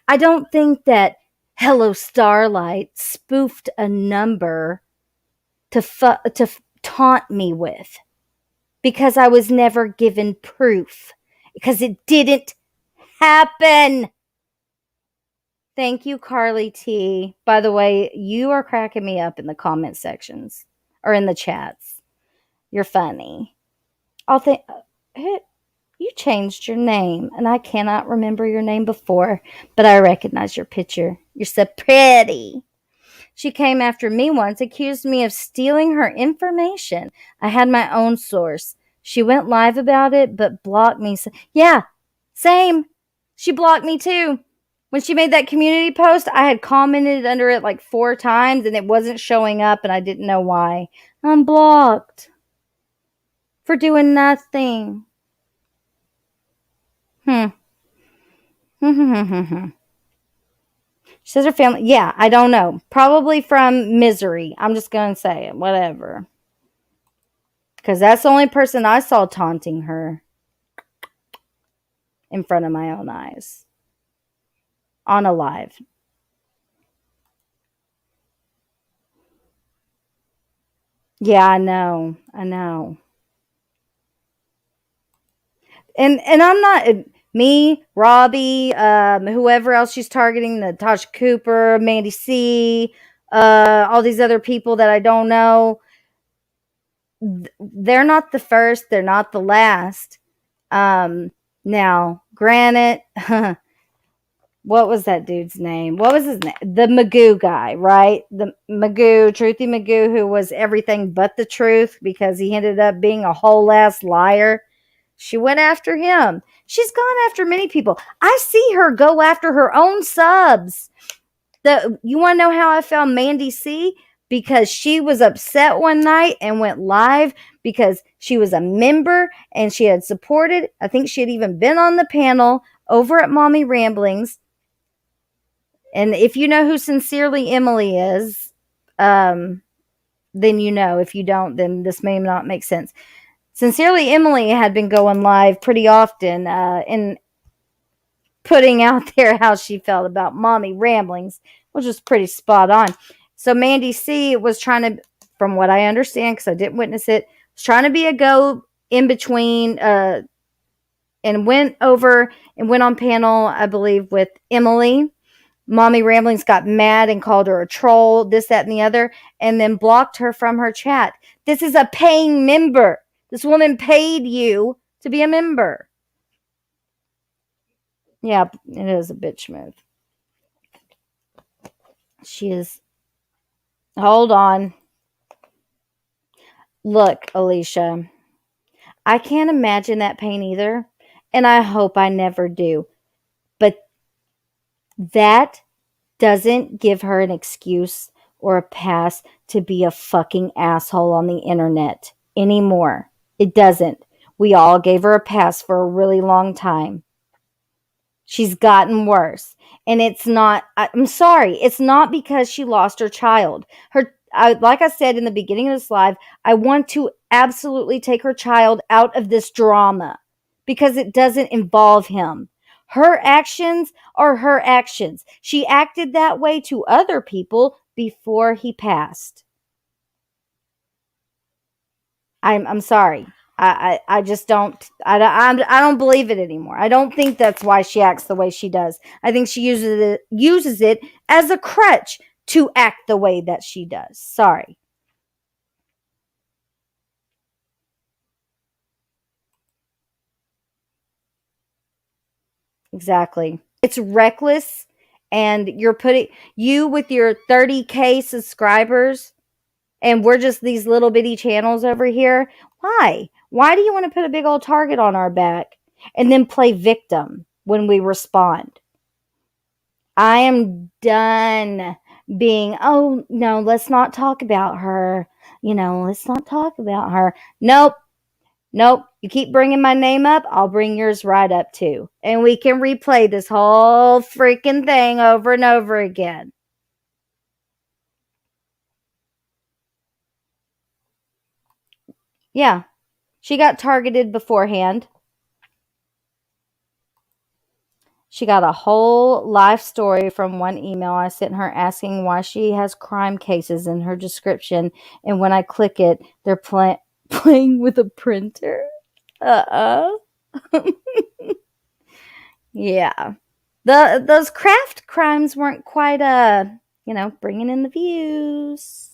I don't think that Hello Starlight spoofed a number to taunt me with, because I was never given proof, because it didn't happen. Thank you, Carly T. By the way, you are cracking me up in the comment sections or in the chats. You're funny. You changed your name, and I cannot remember your name before, but I recognize your picture. You're so pretty. She came after me once, accused me of stealing her information. I had my own source. She went live about it, but blocked me. Yeah, same. She blocked me too. When she made that community post, I had commented under it like 4 times, and it wasn't showing up, and I didn't know why. I'm blocked for doing nothing. She says her family. Yeah, I don't know. Probably from misery. I'm just going to say it. Whatever. Because that's the only person I saw taunting her in front of my own eyes. On a live. Yeah, I know. I know. And I'm not me, Robbie, whoever else she's targeting, Natasha Cooper, Mandy C, all these other people that I don't know. They're not the first. They're not the last. Now, granted, what was that dude's name? What was his name? The Magoo guy, right? The Magoo, Truthy Magoo, who was everything but the truth because he ended up being a whole ass liar. She went after him. She's gone after many people. I see her go after her own subs. You want to know how I found Mandy C? Because she was upset one night and went live because she was a member and she had supported. I think she had even been on the panel over at Mommy Ramblings. And if you know who Sincerely Emily is, then you know. If you don't, then this may not make sense. Sincerely Emily had been going live pretty often and putting out there how she felt about Mommy Ramblings, which was pretty spot on. So Mandy C was trying to, from what I understand, because I didn't witness it, was trying to be a go in between and went over and went on panel, I believe, with Emily. Mommy Ramblings got mad and called her a troll, this, that, and the other, and then blocked her from her chat. This is a paying member. This woman paid you to be a member. Yeah, it is a bitch move. She is. Hold on. Look, Alicia, I can't imagine that pain either, and I hope I never do. But that doesn't give her an excuse or a pass to be a fucking asshole on the internet anymore. It doesn't. We all gave her a pass for a really long time. She's gotten worse. And it's not, I'm sorry, it's not because she lost her child. Like I said in the beginning of this live, I want to absolutely take her child out of this drama because it doesn't involve him. Her actions are her actions. She acted that way to other people before he passed. I'm sorry. I just I don't believe it anymore. I don't think that's why she acts the way she does. I think she uses it as a crutch to act the way that she does. Sorry. Exactly. It's reckless, and you're putting you with your 30K subscribers, and we're just these little bitty channels over here. Why? Why do you want to put a big old target on our back and then play victim when we respond? I am done being, oh, no, let's not talk about her. Let's not talk about her. Nope. Nope. You keep bringing my name up, I'll bring yours right up too. And we can replay this whole freaking thing over and over again. Yeah. She got targeted beforehand. She got a whole life story from one email I sent her asking why she has crime cases in her description. And when I click it, they're playing with a printer. Yeah. Those craft crimes weren't quite bringing in the views.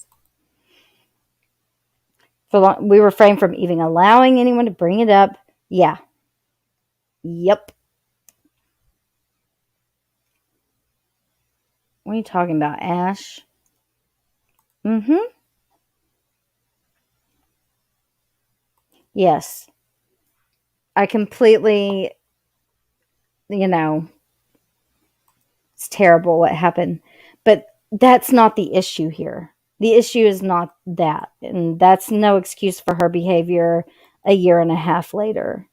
We refrained from even allowing anyone to bring it up. Yeah. Yep. What are you talking about, Ash? Mm-hmm. Yes. I completely, it's terrible what happened. But that's not the issue here. The issue is not that. And that's no excuse for her behavior a year and a half later.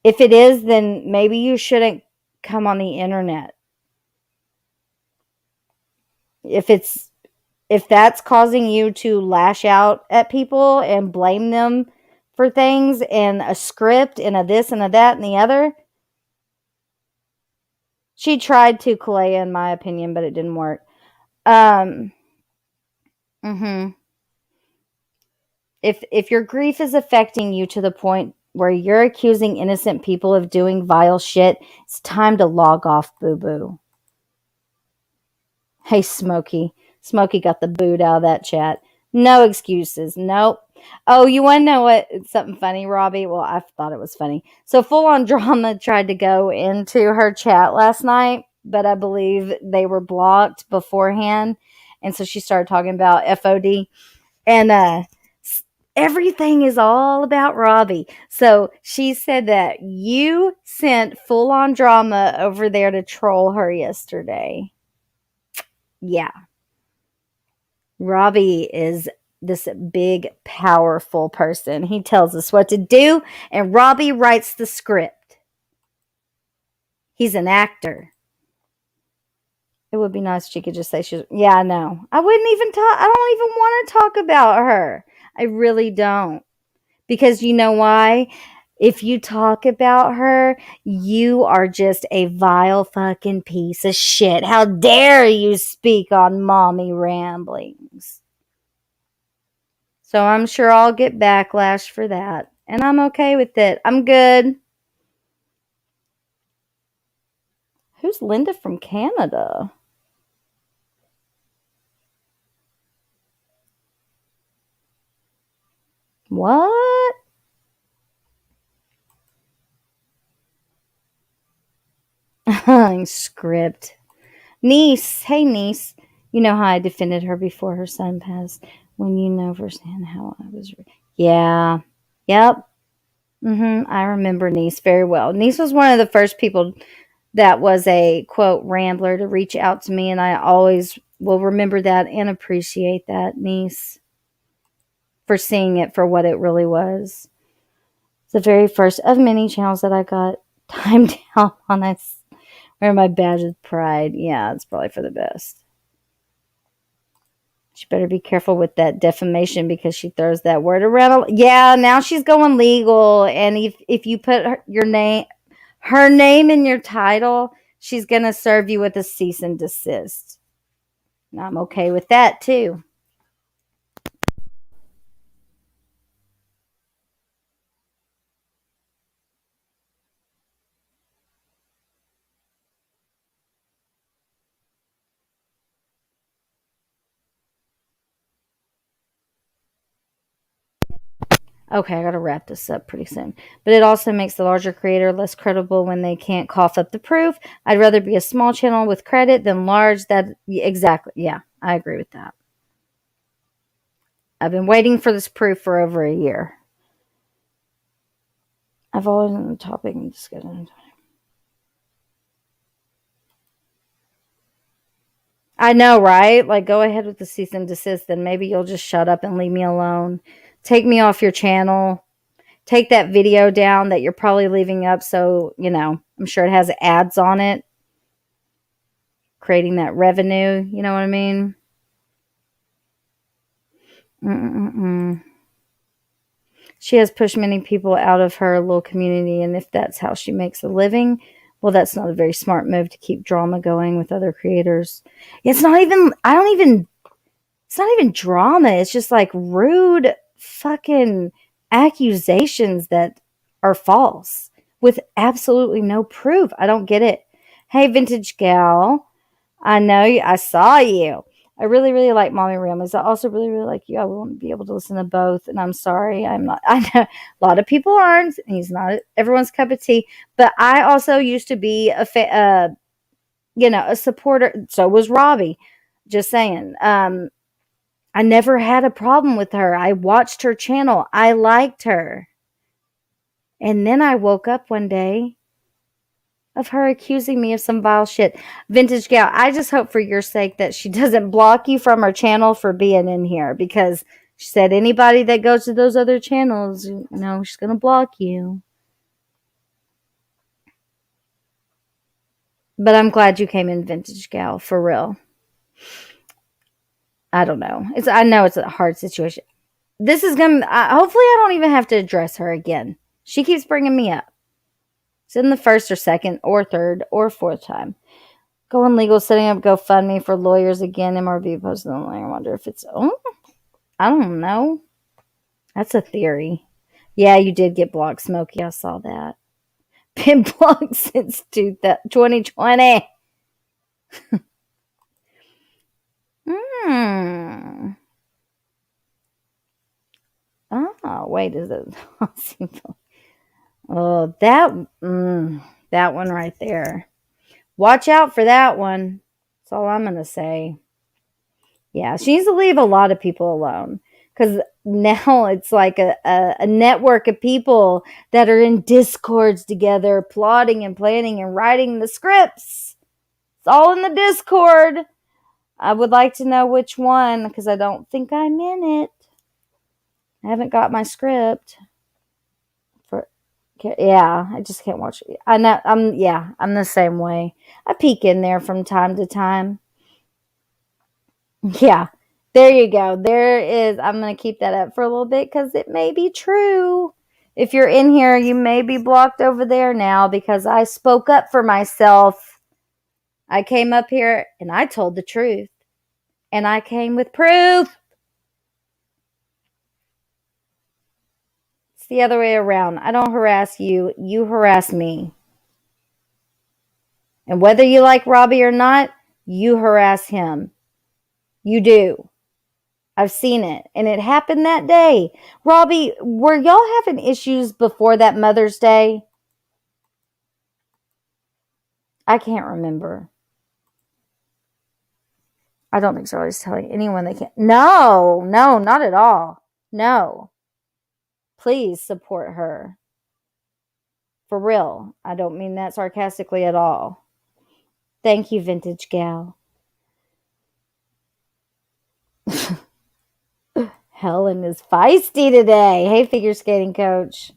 If it is, then maybe you shouldn't come on the internet. If that's causing you to lash out at people and blame them for things and a script and a this and a that and the other, she tried to, Kalea, in my opinion, but it didn't work. Mhm. if your grief is affecting you to the point where you're accusing innocent people of doing vile shit, it's time to log off, boo-boo. Hey, Smokey. Smokey got the boot out of that chat. No excuses. Nope. Oh, you want to know what? It's something funny, Robbie? Well, I thought it was funny. So Full On Drama tried to go into her chat last night, but I believe they were blocked beforehand. And so she started talking about FOD. And everything is all about Robbie. So she said that you sent Full On Drama over there to troll her yesterday. Yeah. Robbie is this big, powerful person. He tells us what to do, and Robbie writes the script. He's an actor. It would be nice if she could just say she's. Yeah, I know. I wouldn't even talk. I don't even want to talk about her. I really don't. Because you know why? If you talk about her, you are just a vile fucking piece of shit. How dare you speak on mommy ramblings? So I'm sure I'll get backlash for that. And I'm okay with it. I'm good. Who's Linda from Canada? What? Script. Niece. Hey, niece. You know how I defended her before her son passed. When you know firsthand how I was. Yeah. Yep. I remember Niece very well. Niece was one of the first people that was a, quote, rambler to reach out to me, and I always will remember that and appreciate that, Niece, for seeing it for what it really was. It's the very first of many channels that I got timed down on. I wear my badge of pride. Yeah, it's probably for the best. She better be careful with that defamation because she throws that word around. Yeah, now she's going legal. And if you put her name in your title, she's going to serve you with a cease and desist. And I'm okay with that too. Okay, I gotta wrap this up pretty soon. But it also makes the larger creator less credible when they can't cough up the proof. I'd rather be a small channel with credit than large. Exactly. Yeah, I agree with that. I've been waiting for this proof for over a year. I've always on the topic and discussion. I know, right? Like, go ahead with the cease and desist, then maybe you'll just shut up and leave me alone. Take me off your channel. Take that video down that you're probably leaving up so, I'm sure it has ads on it. Creating that revenue, you know what I mean? She has pushed many people out of her little community, and if that's how she makes a living, well, that's not a very smart move to keep drama going with other creators. It's not even drama. It's just like rude fucking accusations that are false with absolutely no proof. I don't get it. Hey, Vintage Gal, I know you. I saw you. I really, really like Mommy Ramblings. I also really, really like you. I won't be able to listen to both, and I'm sorry. I'm not. I know a lot of people aren't. He's not everyone's cup of tea. But I also used to be a supporter. So was Robbie. Just saying. I never had a problem with her. I watched her channel. I liked her. And then I woke up one day of her accusing me of some vile shit. Vintage Gal, I just hope for your sake that she doesn't block you from her channel for being in here, because she said anybody that goes to those other channels, she's going to block you. But I'm glad you came in, Vintage Gal, for real. I don't know. I know it's a hard situation. This is going to, hopefully I don't even have to address her again. She keeps bringing me up. It's in the first or second or third or fourth time. Going legal, setting up GoFundMe for lawyers again. MRV posted online. I wonder if it's, I don't know. That's a theory. Yeah, you did get blocked, Smokey. I saw that. Been blocked since 2020. Hmm. Oh, wait, is it? Oh, that one right there. Watch out for that one. That's all I'm going to say. Yeah, she needs to leave a lot of people alone because now it's like a network of people that are in discords together, plotting and planning and writing the scripts. It's all in the Discord. I would like to know which one because I don't think I'm in it. I haven't got my script. Yeah, I just can't watch it. I know I'm the same way. I peek in there from time to time. Yeah. There you go. There is. I'm going to keep that up for a little bit because it may be true. If you're in here, you may be blocked over there now because I spoke up for myself. I came up here and I told the truth. And I came with proof. It's the other way around. I don't harass you. You harass me. And whether you like Robbie or not, you harass him. You do. I've seen it. And it happened that day. Robbie, were y'all having issues before that Mother's Day? I can't remember. I don't think Charlie's telling anyone they can't. No, not at all. No. Please support her. For real. I don't mean that sarcastically at all. Thank you, Vintage Gal. Helen is feisty today. Hey, figure skating coach.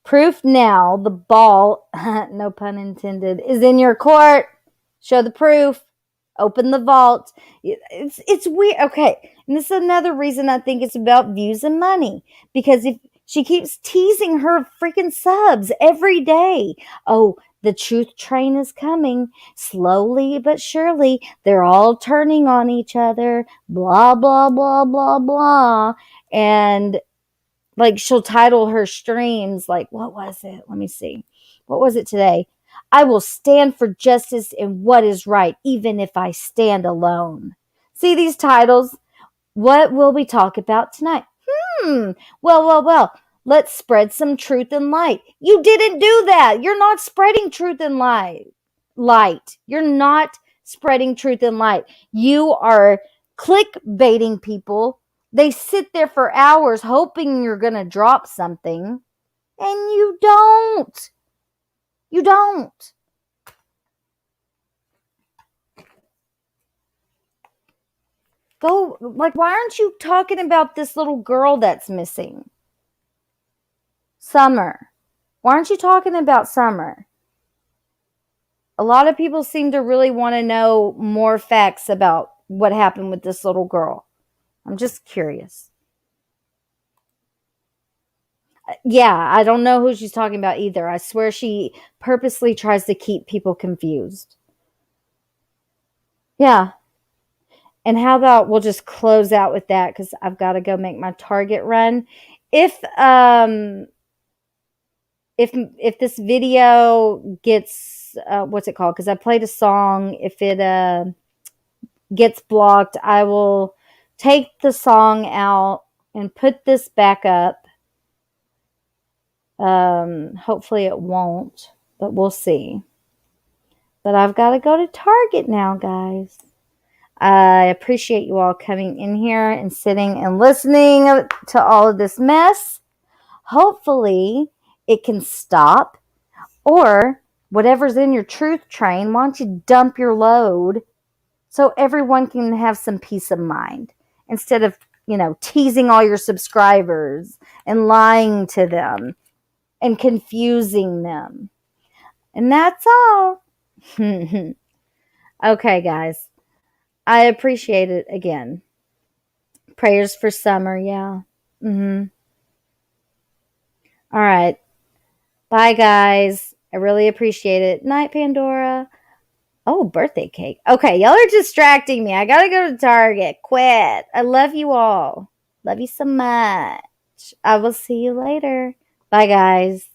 Proof now the ball, no pun intended, is in your court. Show the proof. Open the vault. It's weird. Okay. And this is another reason I think it's about views and money. Because if she keeps teasing her freaking subs every day. Oh, the truth train is coming. Slowly but surely, they're all turning on each other. Blah, blah, blah, blah, blah. And like she'll title her streams like, what was it? Let me see. What was it today? I will stand for justice and what is right, even if I stand alone. See these titles? What will we talk about tonight? Well. Let's spread some truth and light. You didn't do that. You're not spreading truth and light. You're not spreading truth and light. You are clickbaiting people. They sit there for hours hoping you're going to drop something, and you don't. You don't. Go, like, why aren't you talking about this little girl that's missing? Summer. Why aren't you talking about Summer? A lot of people seem to really want to know more facts about what happened with this little girl. I'm just curious. Yeah, I don't know who she's talking about either. I swear she purposely tries to keep people confused. Yeah. And how about we'll just close out with that because I've got to go make my Target run. If this video gets what's it called? Because I played a song. If it gets blocked, I will take the song out and put this back up. Hopefully it won't, but we'll see. But I've got to go to Target now, guys. I appreciate you all coming in here and sitting and listening to all of this mess. Hopefully it can stop, or whatever's in your truth train, why don't you dump your load so everyone can have some peace of mind instead of, teasing all your subscribers and lying to them and confusing them. And that's all. Okay, guys. I appreciate it again. Prayers for Summer, yeah. All right. Bye, guys. I really appreciate it. Night, Pandora. Oh, birthday cake. Okay, y'all are distracting me. I gotta go to Target. Quit. I love you all. Love you so much. I will see you later. Bye, guys.